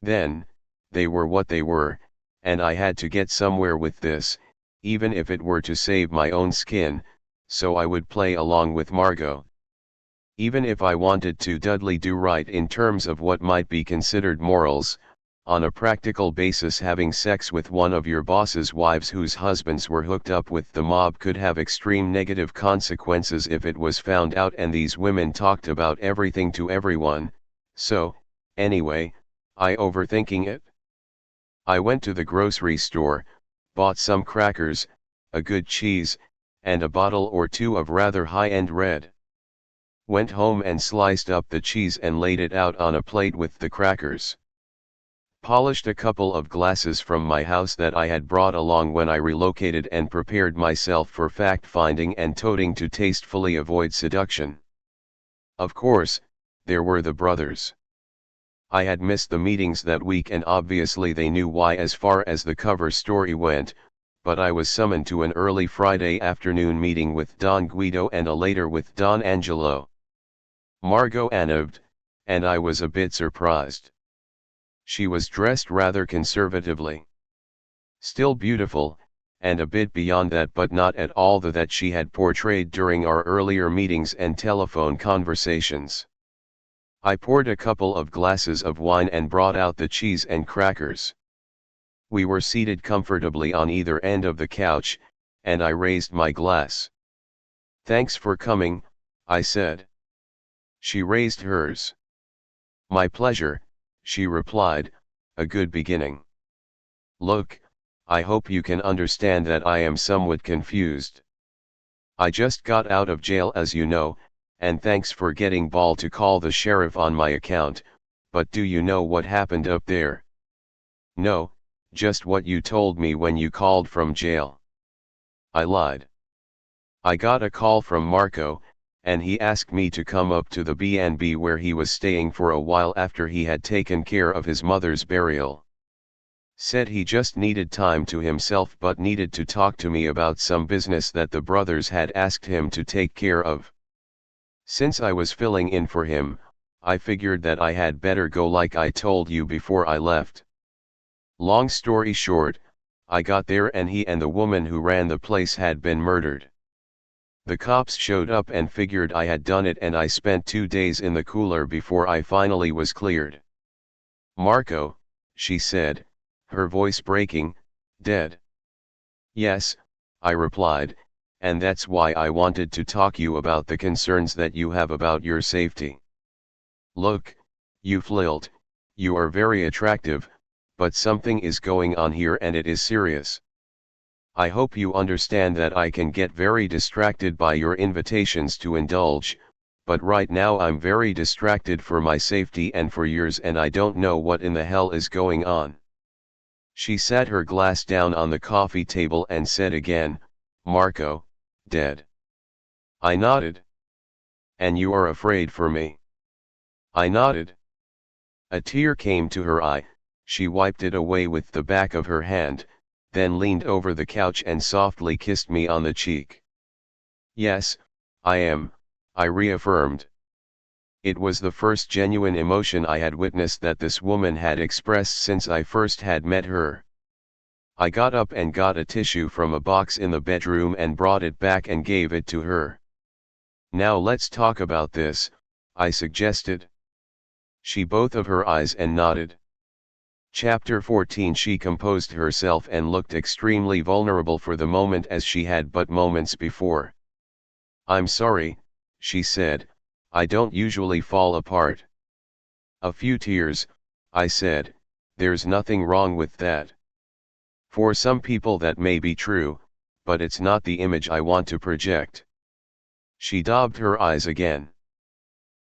Then, they were what they were, and I had to get somewhere with this, even if it were to save my own skin, so I would play along with Margot. Even if I wanted to do right in terms of what might be considered morals, on a practical basis, having sex with one of your boss's wives whose husbands were hooked up with the mob could have extreme negative consequences if it was found out, and these women talked about everything to everyone. So, anyway, I overthinking it? I went to the grocery store, bought some crackers, a good cheese, and a bottle or two of rather high-end red. Went home and sliced up the cheese and laid it out on a plate with the crackers. Polished a couple of glasses from my house that I had brought along when I relocated and prepared myself for fact-finding and toting to tastefully avoid seduction. Of course, there were the brothers. I had missed the meetings that week and obviously they knew why as far as the cover story went, but I was summoned to an early Friday afternoon meeting with Don Guido and a later with Don Angelo. Margot announced, and I was a bit surprised. She was dressed rather conservatively. Still beautiful, and a bit beyond that but not at all that she had portrayed during our earlier meetings and telephone conversations. I poured a couple of glasses of wine and brought out the cheese and crackers. We were seated comfortably on either end of the couch, and I raised my glass. "Thanks for coming," I said. She raised hers. "My pleasure," she replied, "a good beginning. Look, I hope you can understand that I am somewhat confused. I just got out of jail as you know, and thanks for getting Ball to call the sheriff on my account, but do you know what happened up there?" "No, just what you told me when you called from jail." I lied. "I got a call from Marco, and he asked me to come up to the B&B where he was staying for a while after he had taken care of his mother's burial. Said he just needed time to himself but needed to talk to me about some business that the brothers had asked him to take care of. Since I was filling in for him, I figured that I had better go like I told you before I left. Long story short, I got there and he and the woman who ran the place had been murdered. The cops showed up and figured I had done it and I spent 2 days in the cooler before I finally was cleared." "Marco," she said, her voice breaking, "dead?" "Yes," I replied, "and that's why I wanted to talk you about the concerns that you have about your safety. Look, you flirt, you are very attractive, but something is going on here and it is serious. I hope you understand that I can get very distracted by your invitations to indulge, but right now I'm very distracted for my safety and for yours and I don't know what in the hell is going on." She sat her glass down on the coffee table and said again, "Marco, dead?" I nodded. "And you are afraid for me?" I nodded. A tear came to her eye, she wiped it away with the back of her hand, then leaned over the couch and softly kissed me on the cheek. "Yes, I am," I reaffirmed. It was the first genuine emotion I had witnessed that this woman had expressed since I first had met her. I got up and got a tissue from a box in the bedroom and brought it back and gave it to her. "Now let's talk about this," I suggested. She both of her eyes and nodded. Chapter 14. She composed herself and looked extremely vulnerable for the moment as she had but moments before. "I'm sorry," she said, "I don't usually fall apart." A few tears, I said, "There's nothing wrong with that. For some people that may be true, but it's not the image I want to project." She daubed her eyes again.